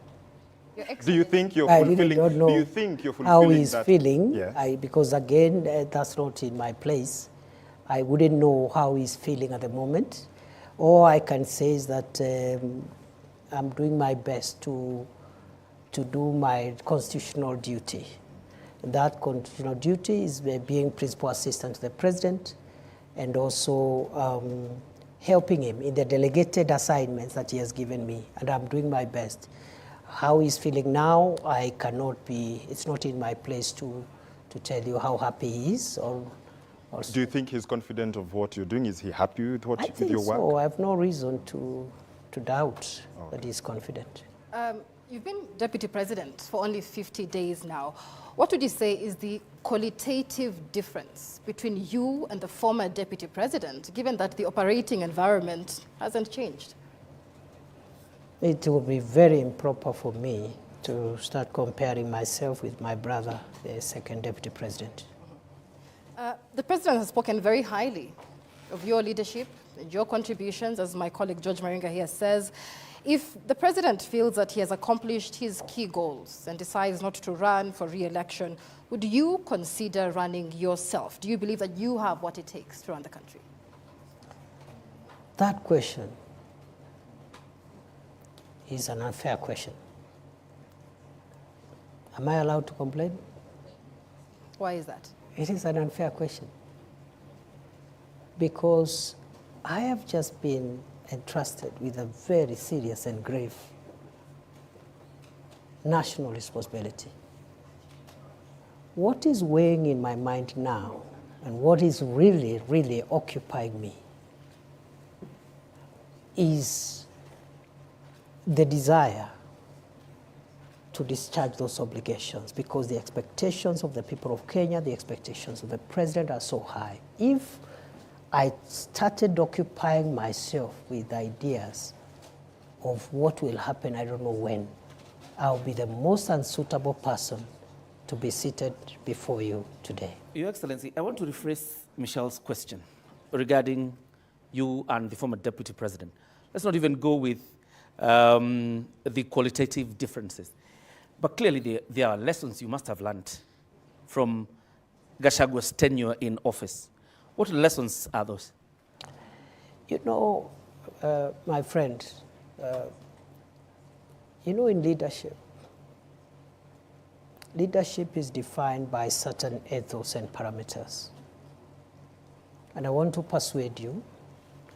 D: Do you think you're
A: I
D: fulfilling?
A: really don't know
D: Do you think you're fulfilling
A: how he's
D: that?
A: feeling?
D: Yeah.
A: Because again, that's not in my place. I wouldn't know how he's feeling at the moment. All I can say is that I'm doing my best to do my constitutional duty. And that constitutional duty is being principal assistant to the president, and also helping him in the delegated assignments that he has given me. And I'm doing my best. How he's feeling now, I cannot be, it's not in my place to tell you how happy he is. Or
D: Do you think he's confident of what you're doing? Is he happy with
A: I think
D: your work?
A: so. I have no reason to doubt that he's confident.
F: You've been deputy president for only 50 days now. What would you say is the qualitative difference between you and the former deputy president, given that the operating environment hasn't changed?
A: It would be very improper for me to start comparing myself with my brother, the second deputy president.
F: The president has spoken very highly of your leadership and your contributions, as my colleague George Maringa here says. If the president feels that he has accomplished his key goals and decides not to run for re-election, would you consider running yourself? Do you believe that you have what it takes to run the country?
A: That question is an unfair question. Am I allowed to complain?
F: Why is that?
A: It is an unfair question. Because I have just been entrusted with a very serious and grave national responsibility. What is weighing in my mind now and what is really, really occupying me is the desire to discharge those obligations, because the expectations of the people of Kenya, the expectations of the president are so high. If I started occupying myself with ideas of what will happen, I don't know when, I'll be the most unsuitable person to be seated before you today.
G: Your Excellency, I want to rephrase Michelle's question regarding you and the former Deputy President. Let's not even go with the qualitative differences. But clearly there are lessons you must have learned from Gachagwa's tenure in office. What lessons are those?
A: You know, my friend, you know, in leadership is defined by certain ethos and parameters. And I want to persuade you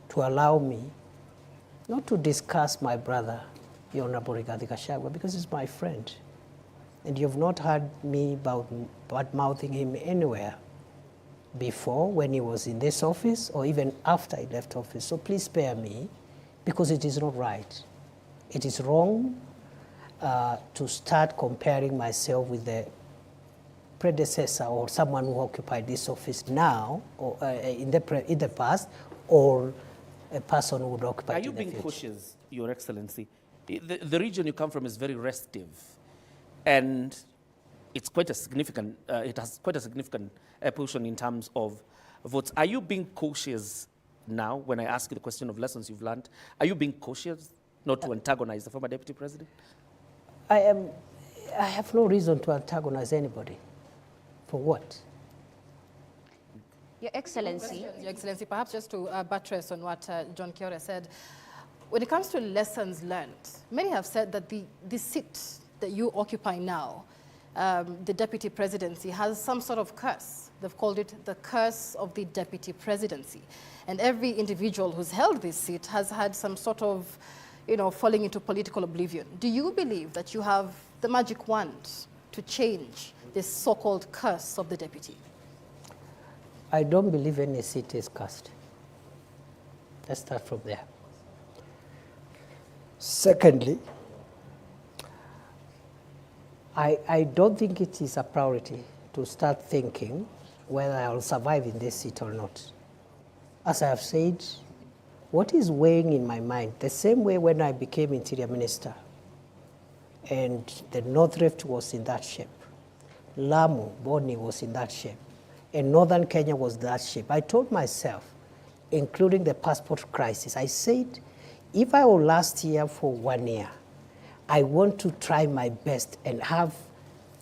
A: to allow me not to discuss my brother, the Honorable Rigathi Gachagua, because he's my friend. And you've not heard me bad-mouthing him anywhere before when he was in this office or even after he left office. So please spare me, because it is not right. It is wrong to start comparing myself with the predecessor or someone who occupied this office now or in the past, or a person who would occupy it in the future.
G: Are you being cautious, Your Excellency? The region you come from is very restive, and it's quite a significant, it has quite a significant portion in terms of votes. Are you being cautious now when I ask you the question of lessons you've learned? Are you being cautious not to antagonize the former Deputy President?
A: I have no reason to antagonize anybody. For what?
B: Your Excellency.
F: Your Excellency, perhaps just to buttress on what John Kithure said, when it comes to lessons learned, many have said that the seat that you occupy now, the Deputy Presidency, has some sort of curse. They've called it the curse of the Deputy Presidency. And every individual who's held this seat has had some sort of, you know, falling into political oblivion. Do you believe that you have the magic wand to change this so-called curse of the deputy?
A: I don't believe any seat is cursed. Let's start from there. Secondly, I don't think it is a priority to start thinking whether I will survive in this seat or not. As I have said, what is weighing in my mind, the same way when I became Interior Minister and the North Rift was in that shape, Lamu, Boni was in that shape, and Northern Kenya was that shape. I told myself, including the passport crisis, I said, if I will last here for 1 year, I want to try my best and have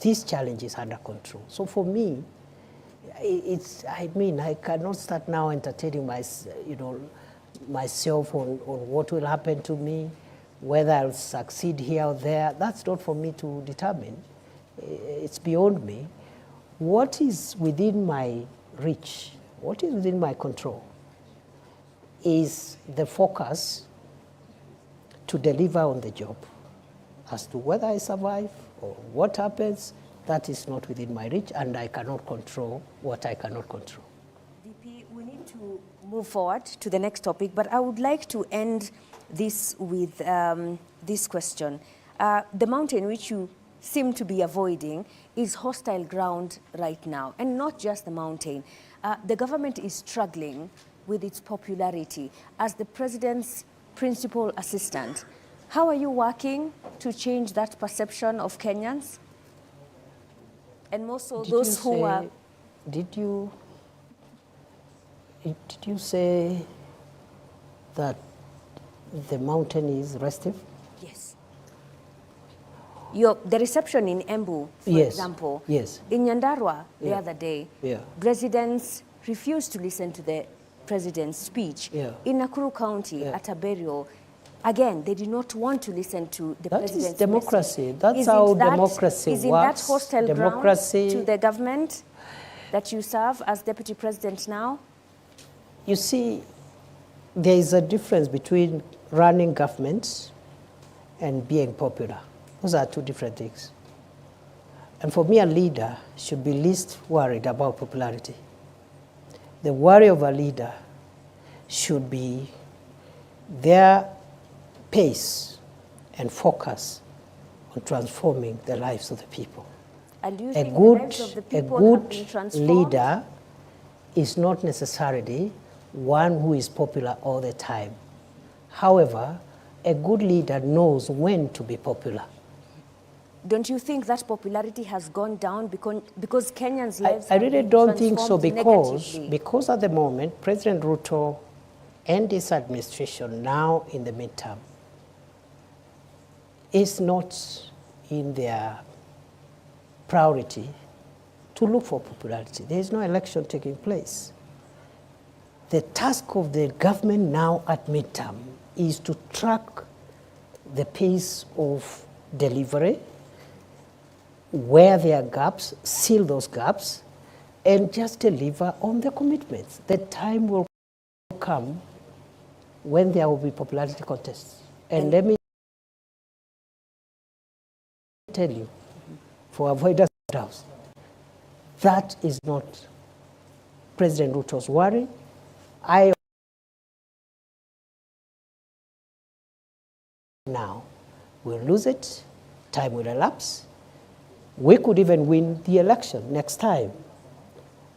A: these challenges under control. So for me, I cannot start now entertaining myself on what will happen to me, whether I'll succeed here or there. That's not for me to determine. It's beyond me. What is within my reach, what is within my control, is the focus to deliver on the job. As to whether I survive or what happens, that is not within my reach, and I cannot control what I cannot control.
B: VP, we need to move forward to the next topic, but I would like to end this with this question. The mountain which you seem to be avoiding is hostile ground right now, and not just the mountain. The government is struggling with its popularity as the president's principal assistant. How are you working to change that perception of Kenyans? And more so those who are...
A: Did you say that the mountain is restive?
B: Yes. The reception in Embu, for example,
A: yes.
B: in Nyandarua the other day, residents refused to listen to the president's speech. In Nakuru County, at a burial, Again, they did not want to listen to the president's
A: That is democracy.
B: message.
A: That's how democracy works.
B: Is it that hostile
A: Democracy,
B: ground to the government that you serve as Deputy President now?
A: you see, there is a difference between running governments and being popular. Those are two different things. And for me, a leader should be least worried about popularity. The worry of a leader should be their pace and focus on transforming the lives of the people.
B: And do you
A: A
B: think the
A: good,
B: lives of the
A: a
B: people have
A: good
B: been transformed?
A: leader is not necessarily one who is popular all the time. However, a good leader knows when to be popular.
B: Don't you think that popularity has gone down because Kenyans' lives
A: I
B: have
A: really
B: been
A: don't think so
B: transformed
A: because at the moment, President Ruto and his administration now in the midterm is not in their priority to look for popularity. There is no election taking place. The task of the government now at midterm is to track the pace of delivery, where there are gaps, seal those gaps, and just deliver on the commitments. The time will come when there will be popularity contests. And let me tell you, for avoidance of doubts, that is not President Ruto's worry. I now will lose it, time will elapse. We could even win the election next time,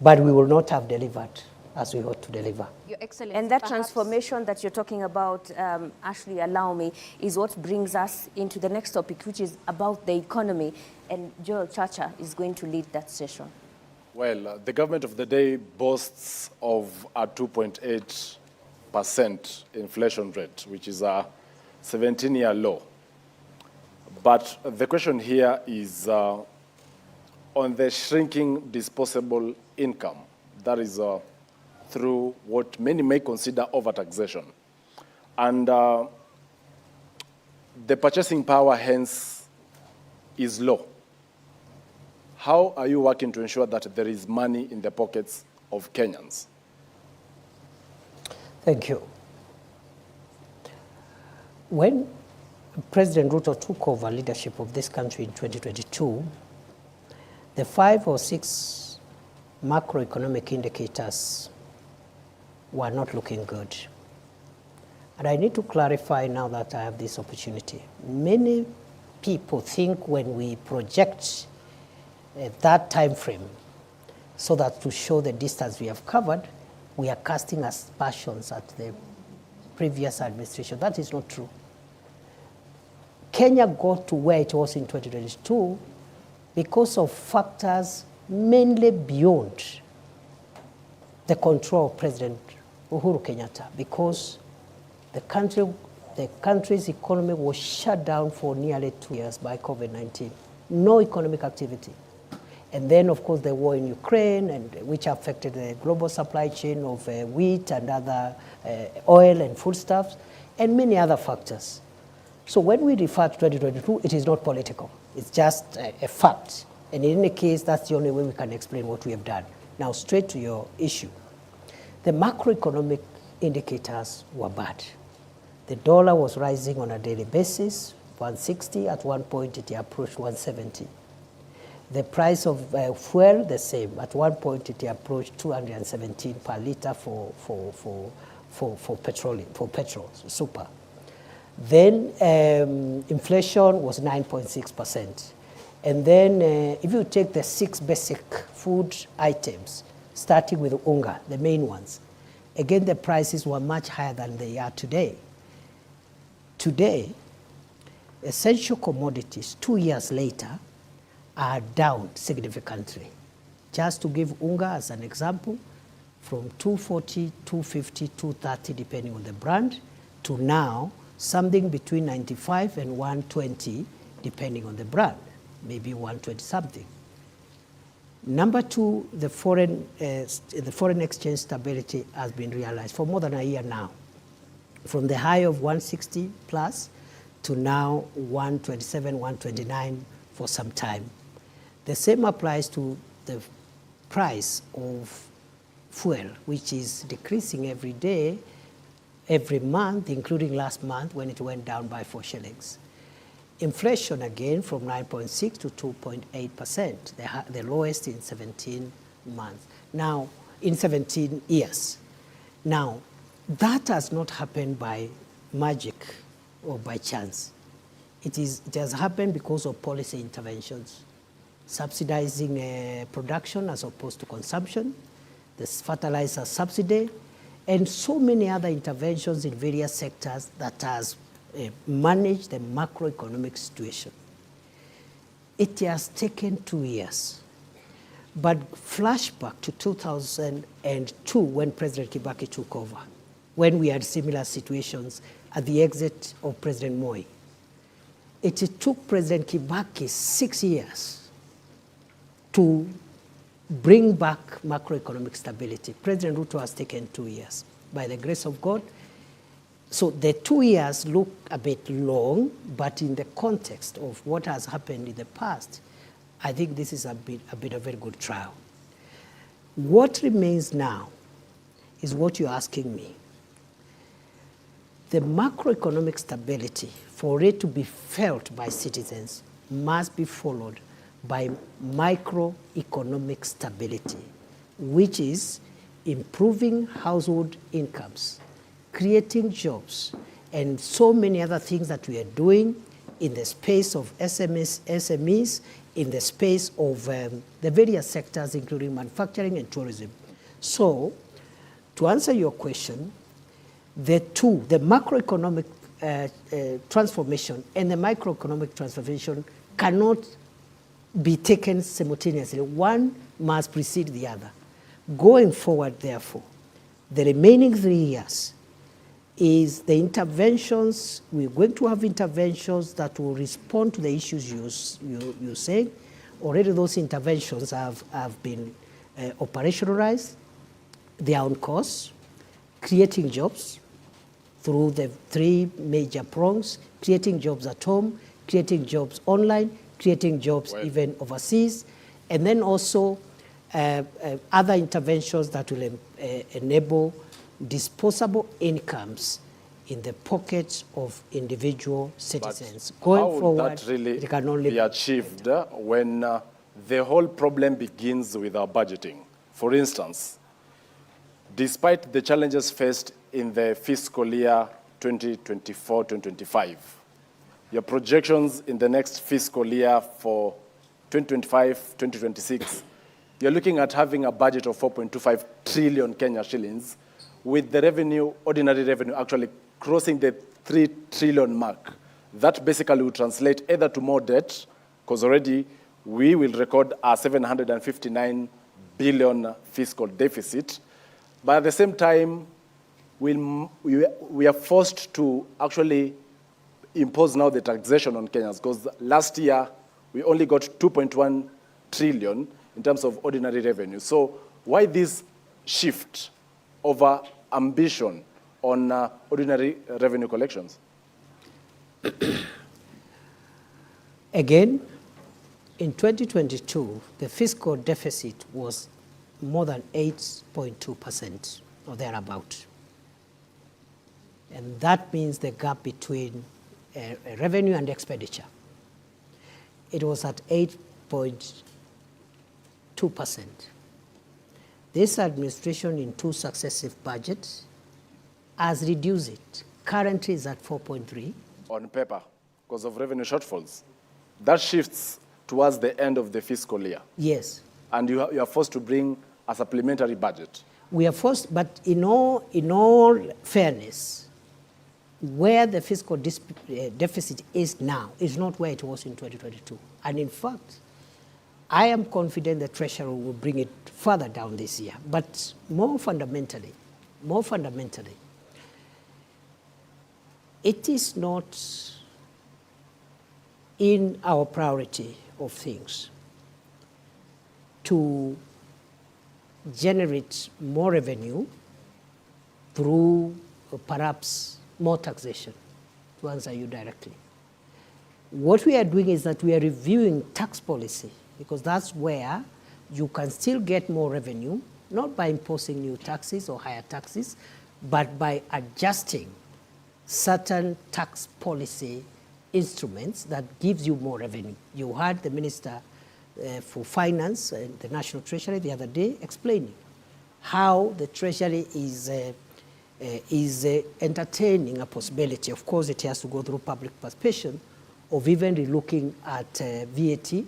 A: but we will not have delivered as we ought to deliver.
C: Your Excellency,
B: And that
C: perhaps-
B: transformation that you're talking about, Ashley, allow me, is what brings us into the next topic, which is about the economy. And Joel Chacha is going to lead that session.
E: Well, the government of the day boasts of a 2.8% inflation rate, which is a 17-year low. But the question here is on the shrinking disposable income. That is through what many may consider overtaxation. And the purchasing power, hence, is low. How are you working to ensure that there is money in the pockets of Kenyans?
A: Thank you. When President Ruto took over leadership of this country in 2022, the 5 or 6 macroeconomic indicators were not looking good. And I need to clarify now that I have this opportunity. Many people think when we project that time frame so that to show the distance we have covered, we are casting aspersions at the previous administration. That is not true. Kenya got to where it was in 2022 because of factors mainly beyond the control of President Uhuru Kenyatta, because the country's economy was shut down for nearly 2 years by COVID-19. No economic activity. And then, of course, the war in Ukraine, which affected the global supply chain of wheat and other oil and foodstuffs, and many other factors. So when we refer to 2022, it is not political. It's just a fact. And in any case, that's the only way we can explain what we have done. Now, straight to your issue. The macroeconomic indicators were bad. The dollar was rising on a daily basis, 160. At one point, it approached 170. The price of fuel, the same. At one point, it approached 217 per liter for petrol, super. Then inflation was 9.6%. And then if you take the 6 basic food items, starting with unga, the main ones, again, the prices were much higher than they are today. Today, essential commodities, 2 years later, are down significantly. Just to give unga as an example, from 240, 250, 230, depending on the brand, to now something between 95 and 120, depending on the brand, maybe 120 something. Number two, the foreign exchange stability has been realized for more than a year now. from the high of 160 plus to now 127, 129 for some time. The same applies to the price of fuel, which is decreasing every day, every month, including last month when it went down by 4 shillings. Inflation again from 9.6 to 2.8%, the lowest in 17 months. Now, in 17 years. Now, that has not happened by magic or by chance. It has happened because of policy interventions, subsidizing production as opposed to consumption, the fertilizer subsidy, and so many other interventions in various sectors that has managed the macroeconomic situation. It has taken 2 years. But flashback to 2002 when President Kibaki took over, when we had similar situations at the exit of President Moi. It took President Kibaki 6 years to bring back macroeconomic stability. President Ruto has taken 2 years, by the grace of God. So the 2 years look a bit long, but in the context of what has happened in the past, I think this is a bit of a very good trial. What remains now is what you're asking me. The macroeconomic stability, for it to be felt by citizens, must be followed by microeconomic stability, which is improving household incomes, creating jobs, and so many other things that we are doing in the space of SMEs, in the space of the various sectors, including manufacturing and tourism. So, to answer your question, the macroeconomic transformation and the microeconomic transformation cannot be taken simultaneously. One must precede the other. Going forward, therefore, the remaining 3 years is the interventions. We're going to have interventions that will respond to the issues you say. Already those interventions have been operationalized. They are on course, creating jobs through the 3 major prongs, creating jobs at home, creating jobs online, creating jobs even overseas, and then also other interventions that will enable disposable incomes in the pockets of individual citizens.
E: But
A: going
E: how
A: forward,
E: would that really
A: it can only
E: be achieved when the whole problem begins with our budgeting? For instance, despite the challenges faced in the fiscal year 2024-2025, your projections in the next fiscal year for 2025-2026, you're looking at having a budget of 4.25 trillion Kenya shillings, with the revenue, ordinary revenue, actually crossing the 3 trillion mark. That basically will translate either to more debt, because already we will record a 759 billion fiscal deficit, but at the same time, we are forced to actually impose now the taxation on Kenyans, because last year we only got 2.1 trillion in terms of ordinary revenue. So why this shift over ambition on ordinary revenue collections?
A: Again, in 2022, the fiscal deficit was more than 8.2% or thereabout. And that means the gap between revenue and expenditure. It was at 8.2%. This administration in 2 successive budgets has reduced it. Currently is at 4.3.
E: On paper, because of revenue shortfalls. That shifts towards the end of the fiscal year.
A: Yes.
E: And you are forced to bring a supplementary budget.
A: We are forced, but in all fairness, where the fiscal deficit is now is not where it was in 2022. And in fact, I am confident the Treasury will bring it further down this year. But more fundamentally, it is not in our priority of things to generate more revenue through perhaps more taxation, to answer you directly. What we are doing is that we are reviewing tax policy, because that's where you can still get more revenue, not by imposing new taxes or higher taxes, but by adjusting certain tax policy instruments that gives you more revenue. You heard the Minister for Finance and the National Treasury the other day explaining how the Treasury is entertaining a possibility. Of course, it has to go through public participation of even relooking at VAT,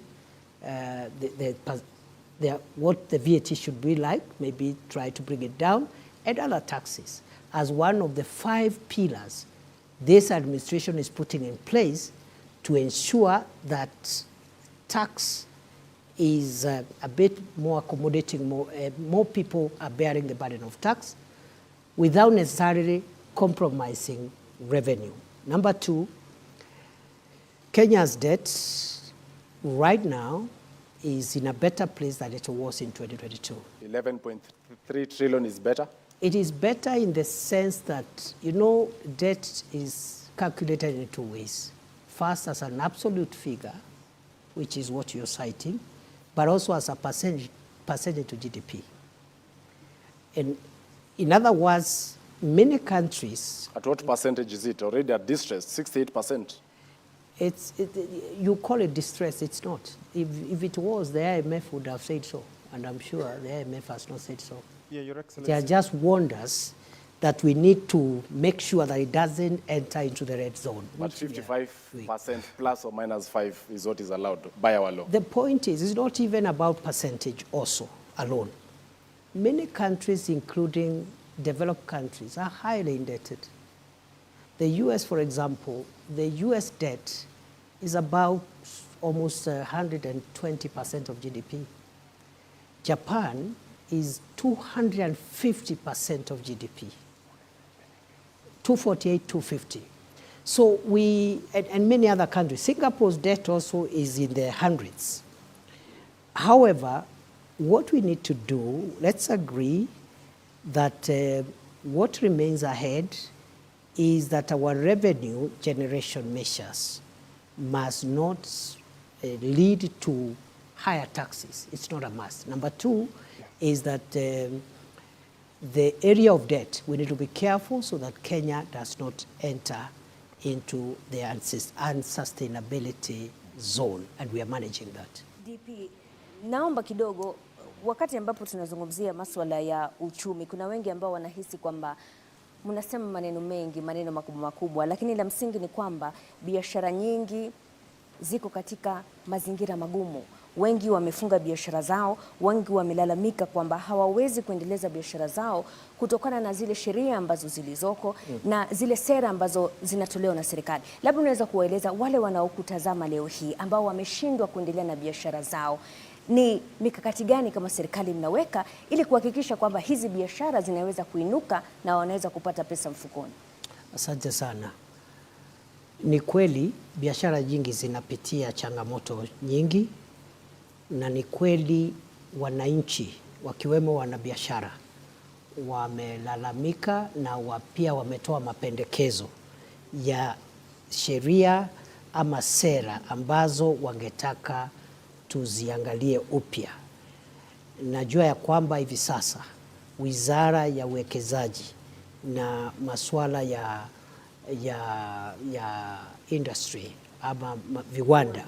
A: what the VAT should be like, maybe try to bring it down, and other taxes as one of the 5 pillars this administration is putting in place to ensure that tax is a bit more accommodating, more people are bearing the burden of tax without necessarily compromising revenue. Number 2, Kenya's debt right now is in a better place than it was in 2022.
E: 11.3 trillion is better?
A: It is better in the sense that, you know, debt is calculated in 2 ways. First, as an absolute figure, which is what you're citing, but also as a percentage to GDP. And in other words, many countries...
E: At what percentage is it? Already at distress, 68%.
A: You call it distress, it's not. If it was, the IMF would have said so, and I'm sure the IMF has not said so.
D: Yeah, Your Excellency.
A: They are just warned us that we need to make sure that it doesn't enter into the red zone.
E: But 55% plus or minus 5 is what is allowed by our law.
A: The point is, it's not even about percentage also alone. Many countries, including developed countries, are highly indebted. The US, for example, the US debt is about almost 120% of GDP. Japan is 250% of GDP. 248, 250. So and many other countries. Singapore's debt also is in the hundreds. However, what we need to do, let's agree that what remains ahead is that our revenue generation measures must not lead to higher taxes. It's not a must. Number 2 is that the area of debt, we need to be careful so that Kenya does not enter into the unsustainability zone, and we are managing that.
B: DP, naomba kidogo, wakati ambapo tunazungumzia masuala ya uchumi, kuna wengi ambao wanahisi kwamba mnasema maneno mengi, maneno makubwa makubwa, lakini la msingi ni kwamba biashara nyingi ziko katika mazingira magumu. Wengi wamefunga biashara zao, wengi wamelalamika kwamba hawawezi kuendeleza biashara zao kutokana na zile sheria ambazo zilizoko na zile sera ambazo zinatolewa na serikali. Labda unaweza kuwaeleza wale wanaokutazama leo hii ambao wameshindwa kuendelea na biashara zao, ni mikakati gani kama serikali mnaweka ili kuhakikisha kwamba hizi biashara zinaweza kuinuka na wanaweza kupata pesa mfukoni?
A: Asante sana. Ni kweli biashara nyingi zinapitia changamoto nyingi, na ni kweli wananchi wakiwemo wanabiashara wamelalamika na pia wametoa mapendekezo ya sheria ama sera ambazo wangetaka tuziangalie upya. Najua ya kwamba hivi sasa Wizara ya Uwekezaji na masuala ya industry ama viwanda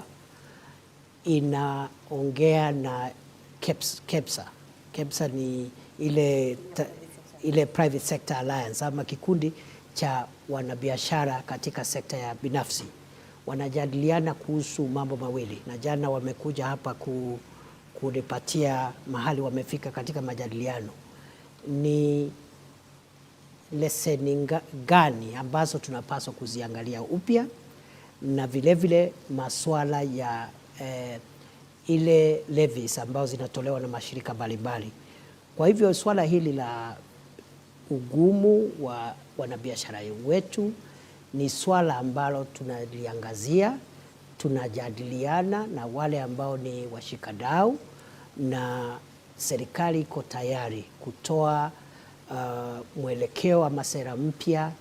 A: inaongea na KEPSA. KEPSA ni ile Private Sector Alliance ama kikundi cha wanabiashara katika sekta ya binafsi. Wanajadiliana kuhusu mambo mawili, na jana wamekuja hapa kunipatia mahali wamefika katika majadiliano. Ni leseni gani ambazo tunapaswa kuziangalia upya, na vile masuala ya ile levies ambazo zinatolewa na mashirika mbalimbali. Kwa hivyo swala hili la ugumu wa wanabiashara wetu ni swala ambalo tunaliangazia, tunajadiliana na wale ambao ni washikadau, na serikali iko tayari kutoa mwelekeo ama sera mpya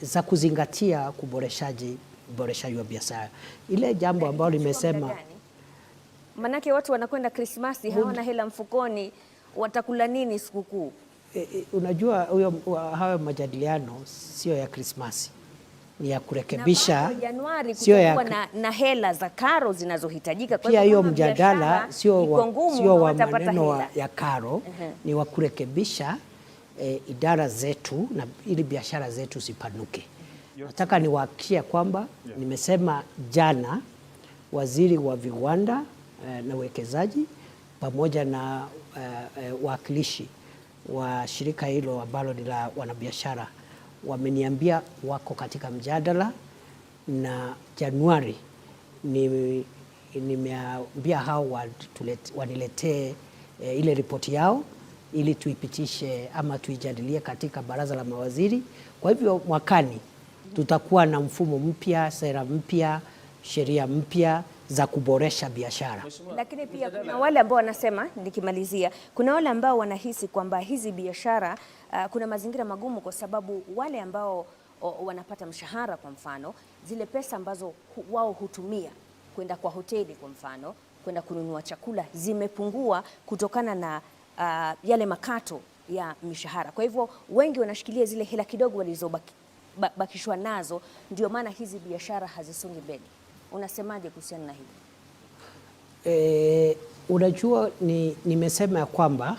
A: za kuzingatia uboreshaji wa biashara. Ile jambo ambalo nimesema,
B: manake watu wanakwenda Krismasi hawana hela mfukoni, watakula nini sikukuu?
A: Unajua hayo majadiliano sio ya Krismasi, ni ya kurekebisha.
B: Januari kutakuwa na hela za karo zinazohitajika.
A: Pia hiyo mjadala sio wa maneno ya karo, ni wa kurekebisha idara zetu na ili biashara zetu zipanuke. Nataka niwahakikishie kwamba nimesema jana, waziri wa viwanda na uwekezaji pamoja na wakilishi wa shirika hilo ambalo ni la wanabiashara wameniambia wako katika mjadala, na Januari nimeambia hao waniletee ile ripoti yao ili tuipitishe ama tuijadilie katika baraza la mawaziri. Kwa hivyo mwakani tutakuwa na mfumo mpya, sera mpya, sheria mpya za kuboresha biashara.
B: Lakini pia kuna wale ambao wanasema, nikimalizia, kuna wale ambao wanahisi kwamba hizi biashara kuna mazingira magumu, kwa sababu wale ambao wanapata mshahara, kwa mfano, zile pesa ambazo wao hutumia kwenda kwa hoteli, kwa mfano, kwenda kununua chakula, zimepungua kutokana na yale makato ya mishahara. Kwa hivyo wengi wanashikilia zile hela kidogo walizobakishwa nazo, ndio maana hizi biashara hazisongi mbele. Unasemaje kuhusiana na hili?
A: Unajua, nimesema ya kwamba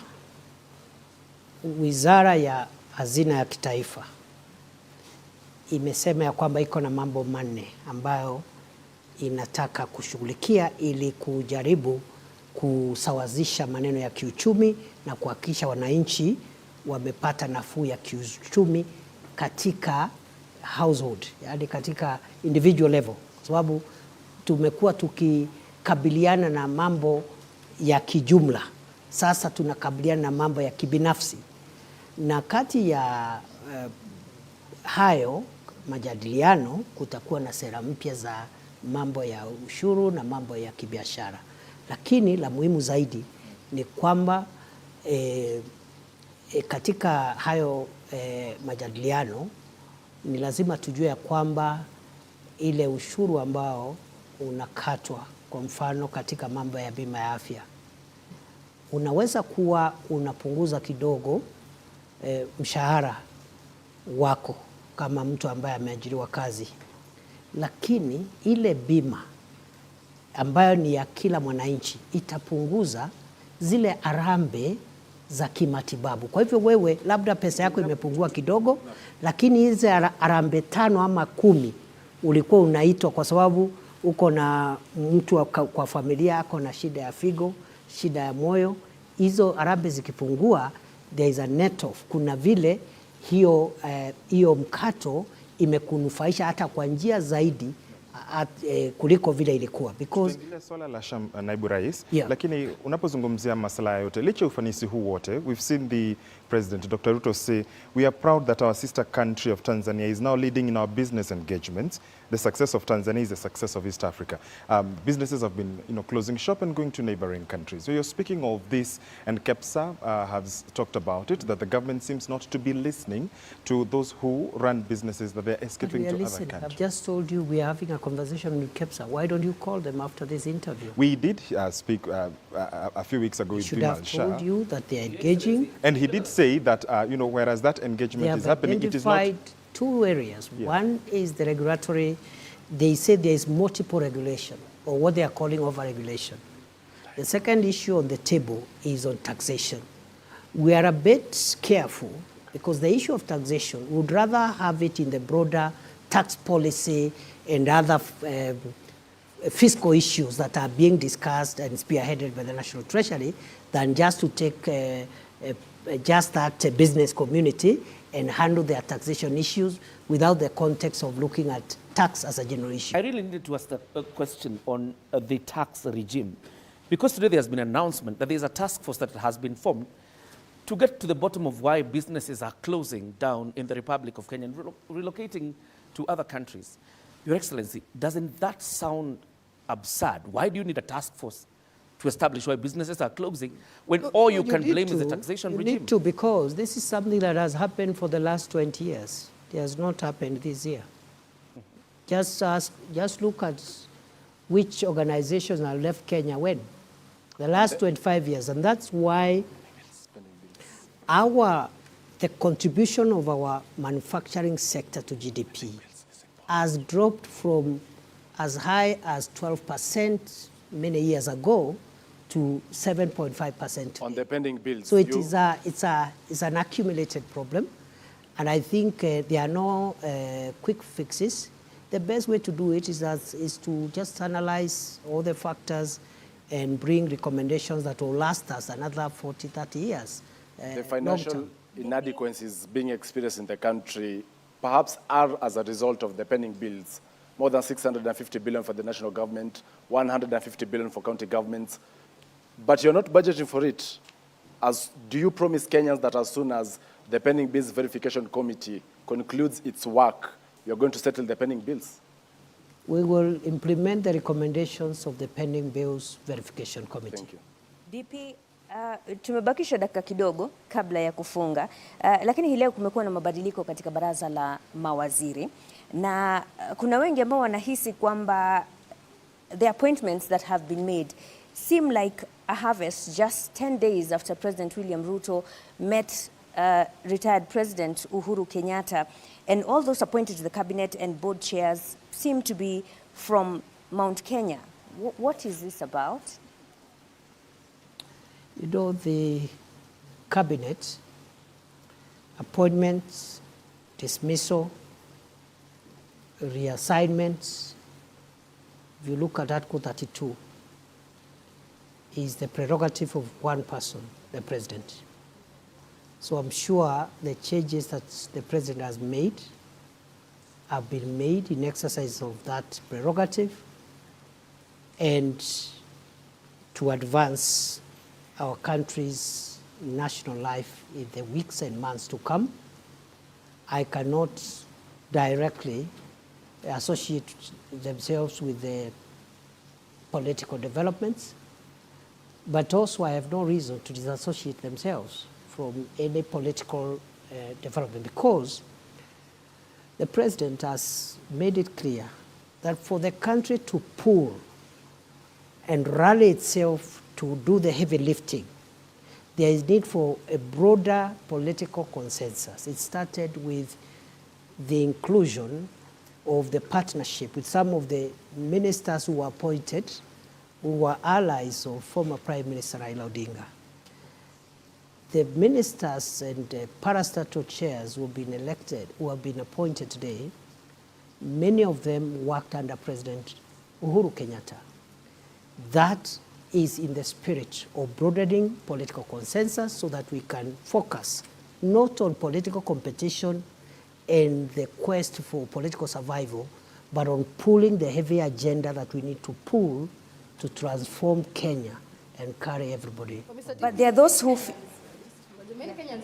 A: Wizara ya Hazina ya Kitaifa imesema ya kwamba iko na mambo manne ambayo inataka kushughulikia ili kujaribu kusawazisha maneno ya kiuchumi na kuhakikisha wananchi wamepata nafuu ya kiuchumi katika household, yani katika individual level, kwa sababu tumekuwa tukikabiliana na mambo ya kijumla. Sasa tunakabiliana na mambo ya kibinafsi, na kati ya hayo majadiliano kutakuwa na sera mpya za mambo ya ushuru na mambo ya kibiashara. Lakini la muhimu zaidi ni kwamba katika hayo majadiliano ni lazima tujue ya kwamba ile ushuru ambao unakatwa, kwa mfano katika mambo ya bima ya afya, unaweza kuwa unapunguza kidogo mshahara wako kama mtu ambaye ameajiriwa kazi, lakini ile bima ambayo ni ya kila mwananchi itapunguza zile harambee za kimatibabu. Kwa hivyo wewe labda pesa yako imepungua kidogo, lakini hizi harambee 5 ama 10 ulikuwa unaitwa kwa sababu uko na mtu kwa familia ako na shida ya figo, shida ya hizo harambee zikipungua, there is a net off. Kuna vile hiyo mkato imekunufaisha hata kwa njia zaidi kuliko vile ilikuwa, because
D: swala la naibu rais, lakini unapozungumzia masuala yote, licha ufanisi huu wote, we've seen the President Dr. Ruto say we are proud that our sister country of Tanzania is now leading in our business engagements. The success of Tanzania is the success of East Africa. Businesses have been, closing shop and going to neighboring countries. So you're speaking of this, and KEPSA has talked about it, that the government seems not to be listening to those who run businesses, that they're escaping to other countries.
A: I've just told you we are having a conversation with KEPSA. Why don't you call them after this interview?
D: We did speak a few weeks ago with Bimal Shah.
A: Should have told you that they are engaging.
D: And he did say that, whereas that engagement is happening, it is not...
A: 2 areas. One is the regulatory. They say there is multiple regulation, or what they are calling over-regulation. The second issue on the table is on taxation. We are a bit careful because the issue of taxation, we would rather have it in the broader tax policy and other fiscal issues that are being discussed and spearheaded by the National Treasury than just to take just that business community and handle their taxation issues without the context of looking at tax as a general issue.
G: I really need to ask a question on the tax regime, because today there has been an announcement that there is a task force that has been formed to get to the bottom of why businesses are closing down in the Republic of Kenya and relocating to other countries. Your Excellency, doesn't that sound absurd? Why do you need a task force to establish why businesses are closing when all you can blame is the taxation regime?
A: You need to, because this is something that has happened for the last 20 years. It has not happened this year. Just look at which organizations have left Kenya when? The last 25 years. And that's why the contribution of our manufacturing sector to GDP has dropped from as high as 12% many years ago to 7.5%
E: On the pending bills.
A: So it's an accumulated problem, and I think there are no quick fixes. The best way to do it is to just analyze all the factors and bring recommendations that will last us another 40, 30 years.
E: The financial inadequacies being experienced in the country perhaps are as a result of the pending bills. More than 650 billion for the national government, 150 billion for county governments. But you're not budgeting for it. Do you promise Kenyans that as soon as the pending bills verification committee concludes its work, you're going to settle the pending bills?
A: We will implement the recommendations of the pending bills verification committee.
E: Thank you.
B: DP, tumebakisha dakika kidogo kabla ya kufunga, lakini hii leo kumekuwa na mabadiliko katika baraza la mawaziri, na kuna wengi ambao wanahisi kwamba the appointments that have been made seem like a harvest just 10 days after President William Ruto met retired President Uhuru Kenyatta, and all those appointed to the cabinet and board chairs seem to be from Mount Kenya. What is this about?
A: You know, the cabinet, appointments, dismissal, reassignments, if you look at Article 32, is the prerogative of one person, the president. So I'm sure the changes that the president has made have been made in exercise of that prerogative and to advance our country's national life in the weeks and months to come. I cannot directly associate themselves with the political developments, but also I have no reason to disassociate themselves from any political development, because the president has made it clear that for the country to pull and rally itself to do the heavy lifting, there is need for a broader political consensus. It started with the inclusion of the partnership with some of the ministers who were appointed, who were allies of former Prime Minister Raila Odinga. The ministers and parastatal chairs who have been elected, who have been appointed today, many of them worked under President Uhuru Kenyatta. That is in the spirit of broadening political consensus so that we can focus not on political competition and the quest for political survival, but on pulling the heavy agenda that we need to pull to transform Kenya and carry everybody.
B: But there are those who
F: many Kenyans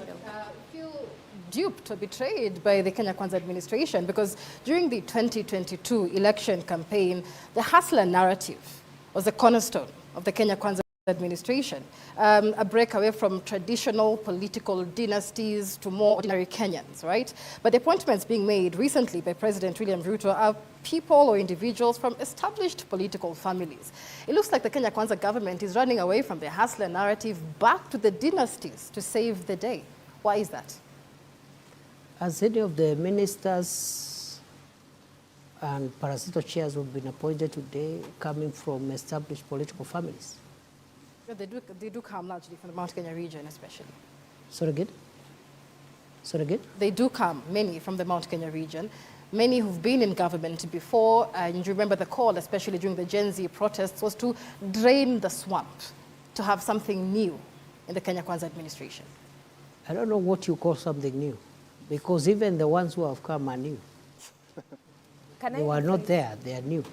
F: feel duped or betrayed by the Kenya Kwanza administration, because during the 2022 election campaign, the hustler narrative was the cornerstone of the Kenya Kwanza administration, a break away from traditional political dynasties to more ordinary Kenyans, right? But the appointments being made recently by President William Ruto are people or individuals from established political families. It looks like the Kenya Kwanza government is running away from the hustler narrative back to the dynasties to save the day. Why is that?
A: As any of the ministers and parastatal chairs who have been appointed today coming from established political families?
F: They do come largely from the Mount Kenya region, especially.
A: Sorry again? Sorry again?
F: They do come, many from the Mount Kenya region. Many who've been in government before, and you remember the call, especially during the Gen Z protests, was to drain the swamp, to have something new in the Kenya Kwanza administration.
A: I don't know what you call something new, because even the ones who have come are new. They were not there, they are new.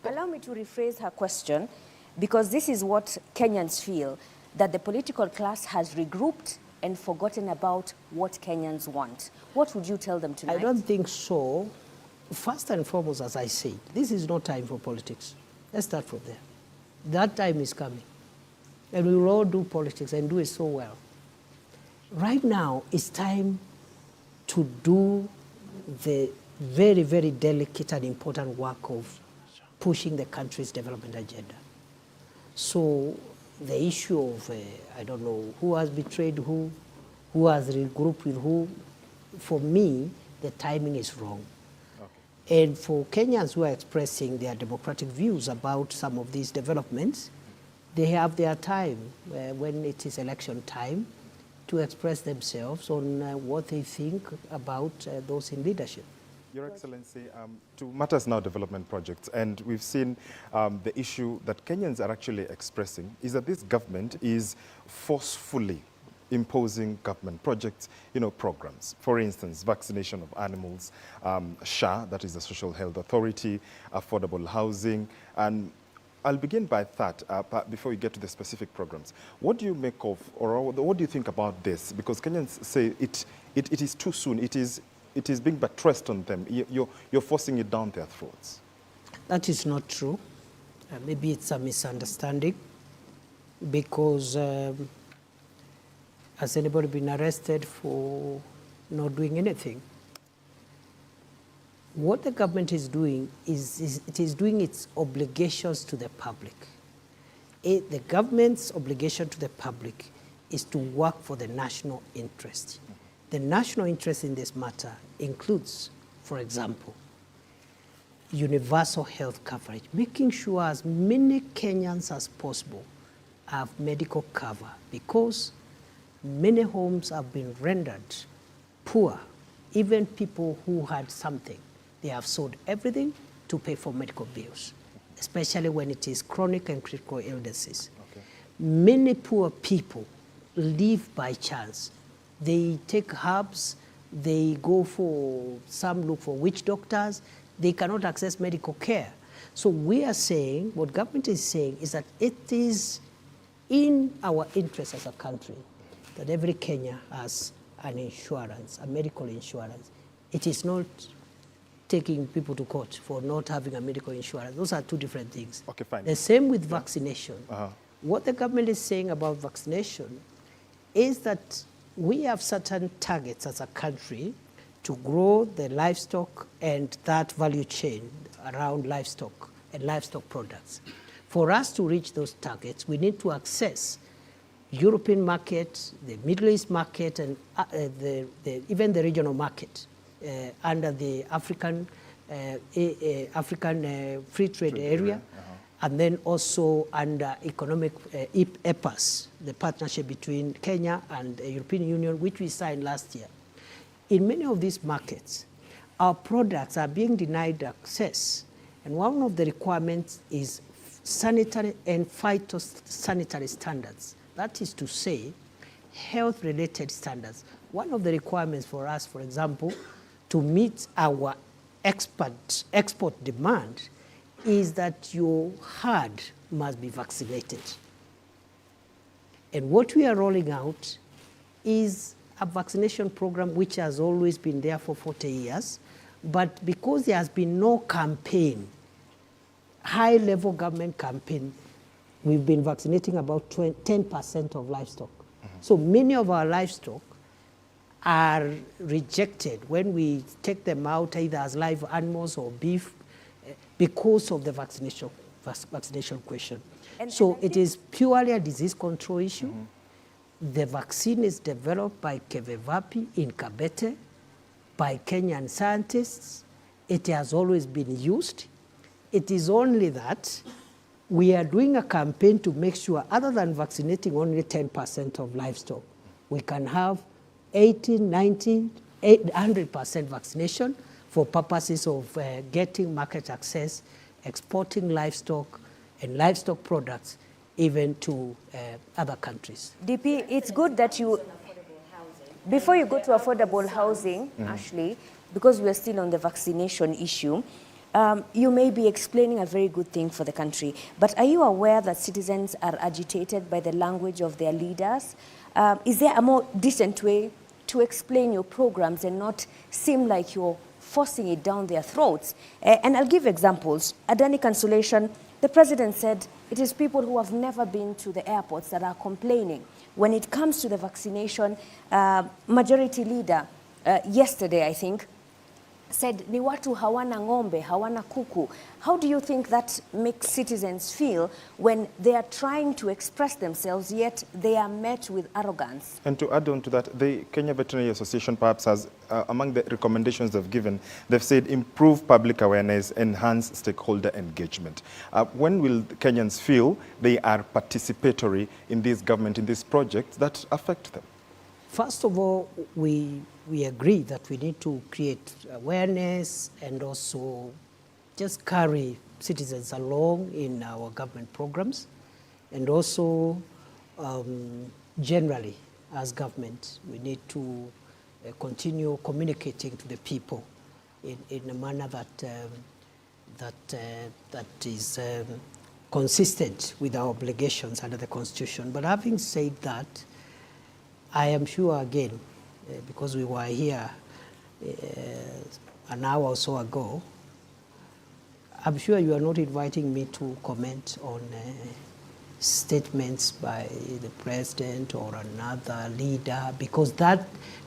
B: Allow me to rephrase her question, because this is what Kenyans feel, that the political class has regrouped and forgotten about what Kenyans want. What would you tell them tonight?
A: I don't think so. First and foremost, as I said, this is not time for politics. Let's start from there. That time is coming. And we will all do politics and do it so well. Right now, it's time to do the very, very delicate and important work of pushing the country's development agenda. So the issue of, I don't know, who has betrayed who has regrouped with who, for me, the timing is wrong. Okay. And for Kenyans who are expressing their democratic views about some of these developments, they have their time when it is election time to express themselves on what they think about those in leadership.
D: Your Excellency, to matters now development projects, and we've seen the issue that Kenyans are actually expressing is that this government is forcefully imposing government projects, programs. For instance, vaccination of animals, SHA, that is the Social Health Authority, affordable housing, and I'll begin by that before we get to the specific programs. What do you make of, or what do you think about this? Because Kenyans say it is too soon. It is being buttressed on them. You're forcing it down their throats.
A: That is not true. Maybe it's a misunderstanding, because has anybody been arrested for not doing anything? What the government is doing is it is doing its obligations to the public. The government's obligation to the public is to work for the national interest. The national interest in this matter includes, for example, universal health coverage, making sure as many Kenyans as possible have medical cover, because many homes have been rendered poor. Even people who had something, they have sold everything to pay for medical bills, especially when it is chronic and critical illnesses. Okay. Many poor people live by chance. They take herbs, they go for, some look for witch doctors, they cannot access medical care. So we are saying, what government is saying is that it is in our interest as a country that every Kenya has an insurance, a medical insurance. It is not taking people to court for not having a medical insurance. Those are two different things. Okay, fine. The same with vaccination. What the government is saying about vaccination is that we have certain targets as a country to grow the livestock and that value chain around livestock and livestock products. For us to reach those targets, we need to access European market, the Middle East market, and even the regional market under the African Free Trade Area, and then also under economic EPAS, the partnership between Kenya and the European Union, which we signed last year. In many of these markets, our products are being denied access, and one of the requirements is sanitary and phytosanitary standards. That is to say, health-related standards. One of the requirements for us, for example, to meet our export demand is that your herd must be vaccinated. And what we are rolling out is a vaccination program which has always been there for 40 years, but because there has been no campaign, high-level government campaign, we've been vaccinating about 10% of livestock. So many of our livestock are rejected when we take them out either as live animals or beef because of the vaccination question. So it is purely a disease control issue. The vaccine is developed by Kevevapi in Kabete, by Kenyan scientists. It has always been used. It is only that we are doing a campaign to make sure, other than vaccinating only 10% of livestock, we can have 80, 90, 100% vaccination for purposes of getting market access, exporting livestock and livestock products even to other countries.
B: DP, it's good that you, before you go to affordable housing, Ashley, because we're still on the vaccination issue, you may be explaining a very good thing for the country, but are you aware that citizens are agitated by the language of their leaders? Is there a more decent way to explain your programs and not seem like you're forcing it down their throats? And I'll give examples. Adani cancellation, the president said it is people who have never been to the airports that are complaining. When it comes to the vaccination, majority leader, yesterday I think, said ni watu hawana ng'ombe, hawana kuku. How do you think that makes citizens feel when they are trying to express themselves, yet they are met with arrogance?
D: And to add on to that, the Kenya Veterinary Association perhaps has, among the recommendations they've given, they've said improve public awareness, enhance stakeholder engagement. When will Kenyans feel they are participatory in this government, in these projects that affect them?
A: First of all, we agree that we need to create awareness and also just carry citizens along in our government programs, and also generally as government we need to continue communicating to the people in a manner that is consistent with our obligations under the Constitution. But having said that, I am sure again, because we were here an hour or so ago, I'm sure you are not inviting me to comment on statements by the president or another leader, because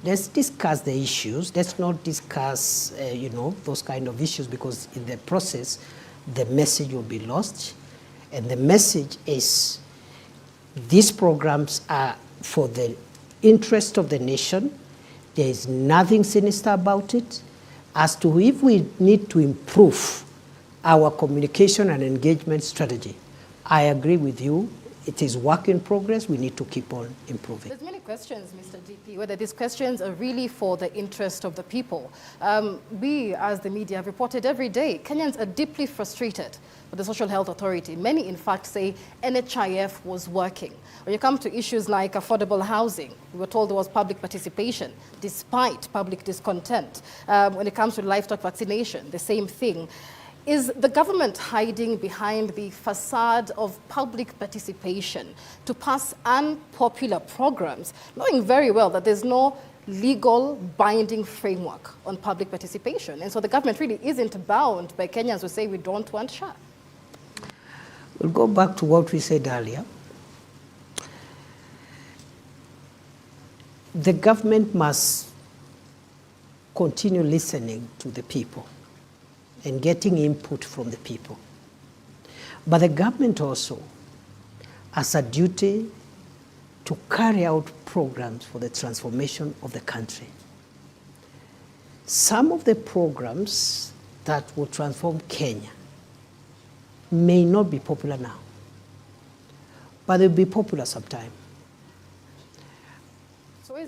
A: let's discuss the issues. Let's not discuss, those kind of issues, because in the process, the message will be lost. And the message is these programs are for the interest of the nation. There is nothing sinister about it. As to if we need to improve our communication and engagement strategy, I agree with you. It is work in progress. We need to keep on improving.
F: There's many questions, Mr. DP, whether these questions are really for the interest of the people. We, as the media, have reported every day, Kenyans are deeply frustrated with the Social Health Authority. Many, in fact, say NHIF was working. When you come to issues like affordable housing, we were told there was public participation, despite public discontent. When it comes to livestock vaccination, the same thing. Is the government hiding behind the facade of public participation to pass unpopular programs, knowing very well that there's no legal binding framework on public participation? And so the government really isn't bound by Kenyans who say we don't want SHA.
A: We'll go back to what we said earlier. The government must continue listening to the people and getting input from the people. But the government also has a duty to carry out programs for the transformation of the country. Some of the programs that will transform Kenya may not be popular now, but they'll be popular sometime.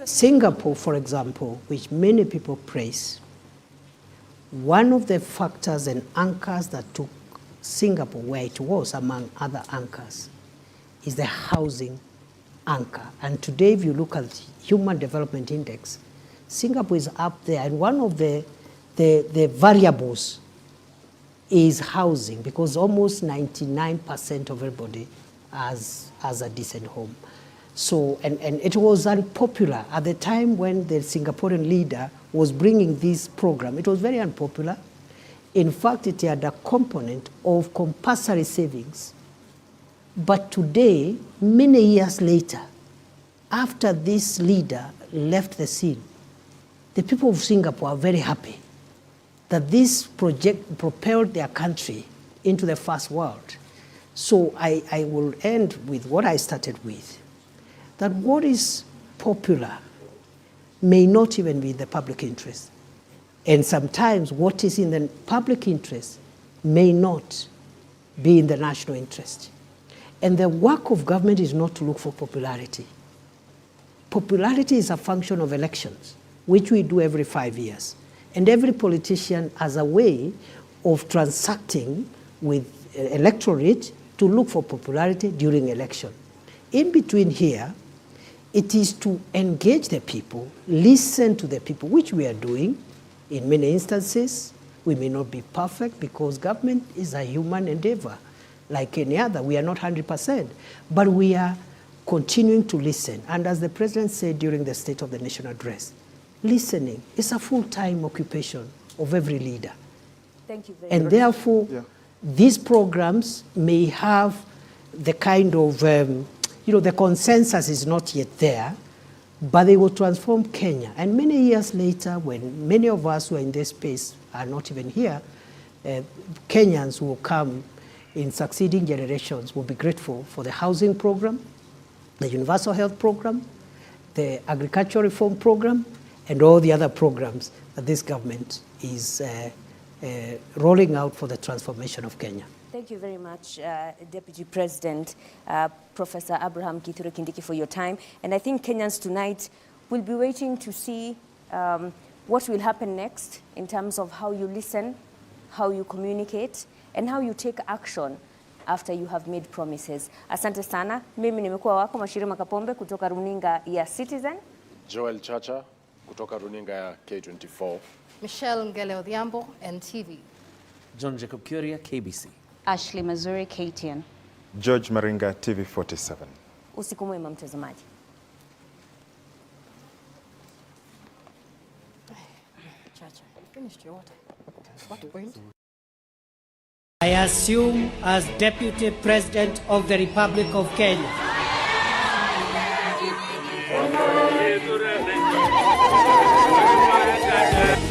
A: Singapore, for example, which many people praise, one of the factors and anchors that took Singapore where it was among other anchors is the housing anchor. And today, if you look at the Human Development Index, Singapore is up there. And one of the variables is housing, because almost 99% of everybody has a decent home. So, and it was unpopular at the time when the Singaporean leader was bringing this program. It was very unpopular. In fact, it had a component of compulsory savings. But today, many years later, after this leader left the scene, the people of Singapore are very happy that this project propelled their country into the first world. So I will end with what I started with, that what is popular may not even be in the public interest. And sometimes what is in the public interest may not be in the national interest. And the work of government is not to look for popularity. Popularity is a function of elections, which we do every 5 years. And every politician has a way of transacting with electorate to look for popularity during election. In between here, it is to engage the people, listen to the people, which we are doing. In many instances, we may not be perfect because government is a human endeavor. Like any other, we are not 100%, but we are continuing to listen. And as the president said during the State of the Nation address, listening is a full-time occupation of every leader.
B: Thank you very
A: much. And therefore, these programs may have the kind of, the consensus is not yet there, but they will transform Kenya. And many years later, when many of us who are in this space are not even here, Kenyans who will come in succeeding generations will be grateful for the housing program, the universal health program, the agricultural reform program, and all the other programs that this government is rolling out for the transformation of Kenya.
B: Thank you very much, Deputy President, Professor Abraham Kithure Kindiki, for your time. And I think Kenyans tonight will be waiting to see what will happen next in terms of how you listen, how you communicate, and how you take action after you have made promises. Asante sana. Mimi nimekuwa wako Mashirima Kapombe kutoka runinga ya Citizen.
E: Joel Chacha kutoka runinga ya K24.
F: Michelle Ngele Odhiambo, NTV.
G: John Jacob Kuria, KBC.
C: Ashley Mazuri, KTN.
D: George Maringa, TV47.
B: Usiku mwema mtazamaji.
F: Chacha, you finished your water. What point?
A: I assume as Deputy President of the Republic of Kenya.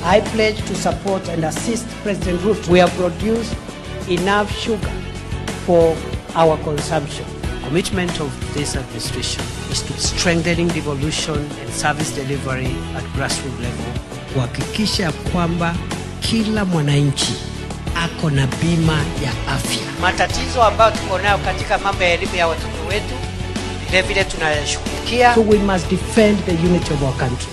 A: I pledge to support and assist President Ruto. We have produced enough sugar for our consumption. The commitment of this administration is to strengthening devolution and service delivery at grassroots level, kuhakikisha kwamba kila mwananchi ako na bima ya afya. Matatizo ambayo tuko nayo katika mambo ya elimu ya watoto wetu vile vile tunayashughulikia. So we must defend the unity of our country.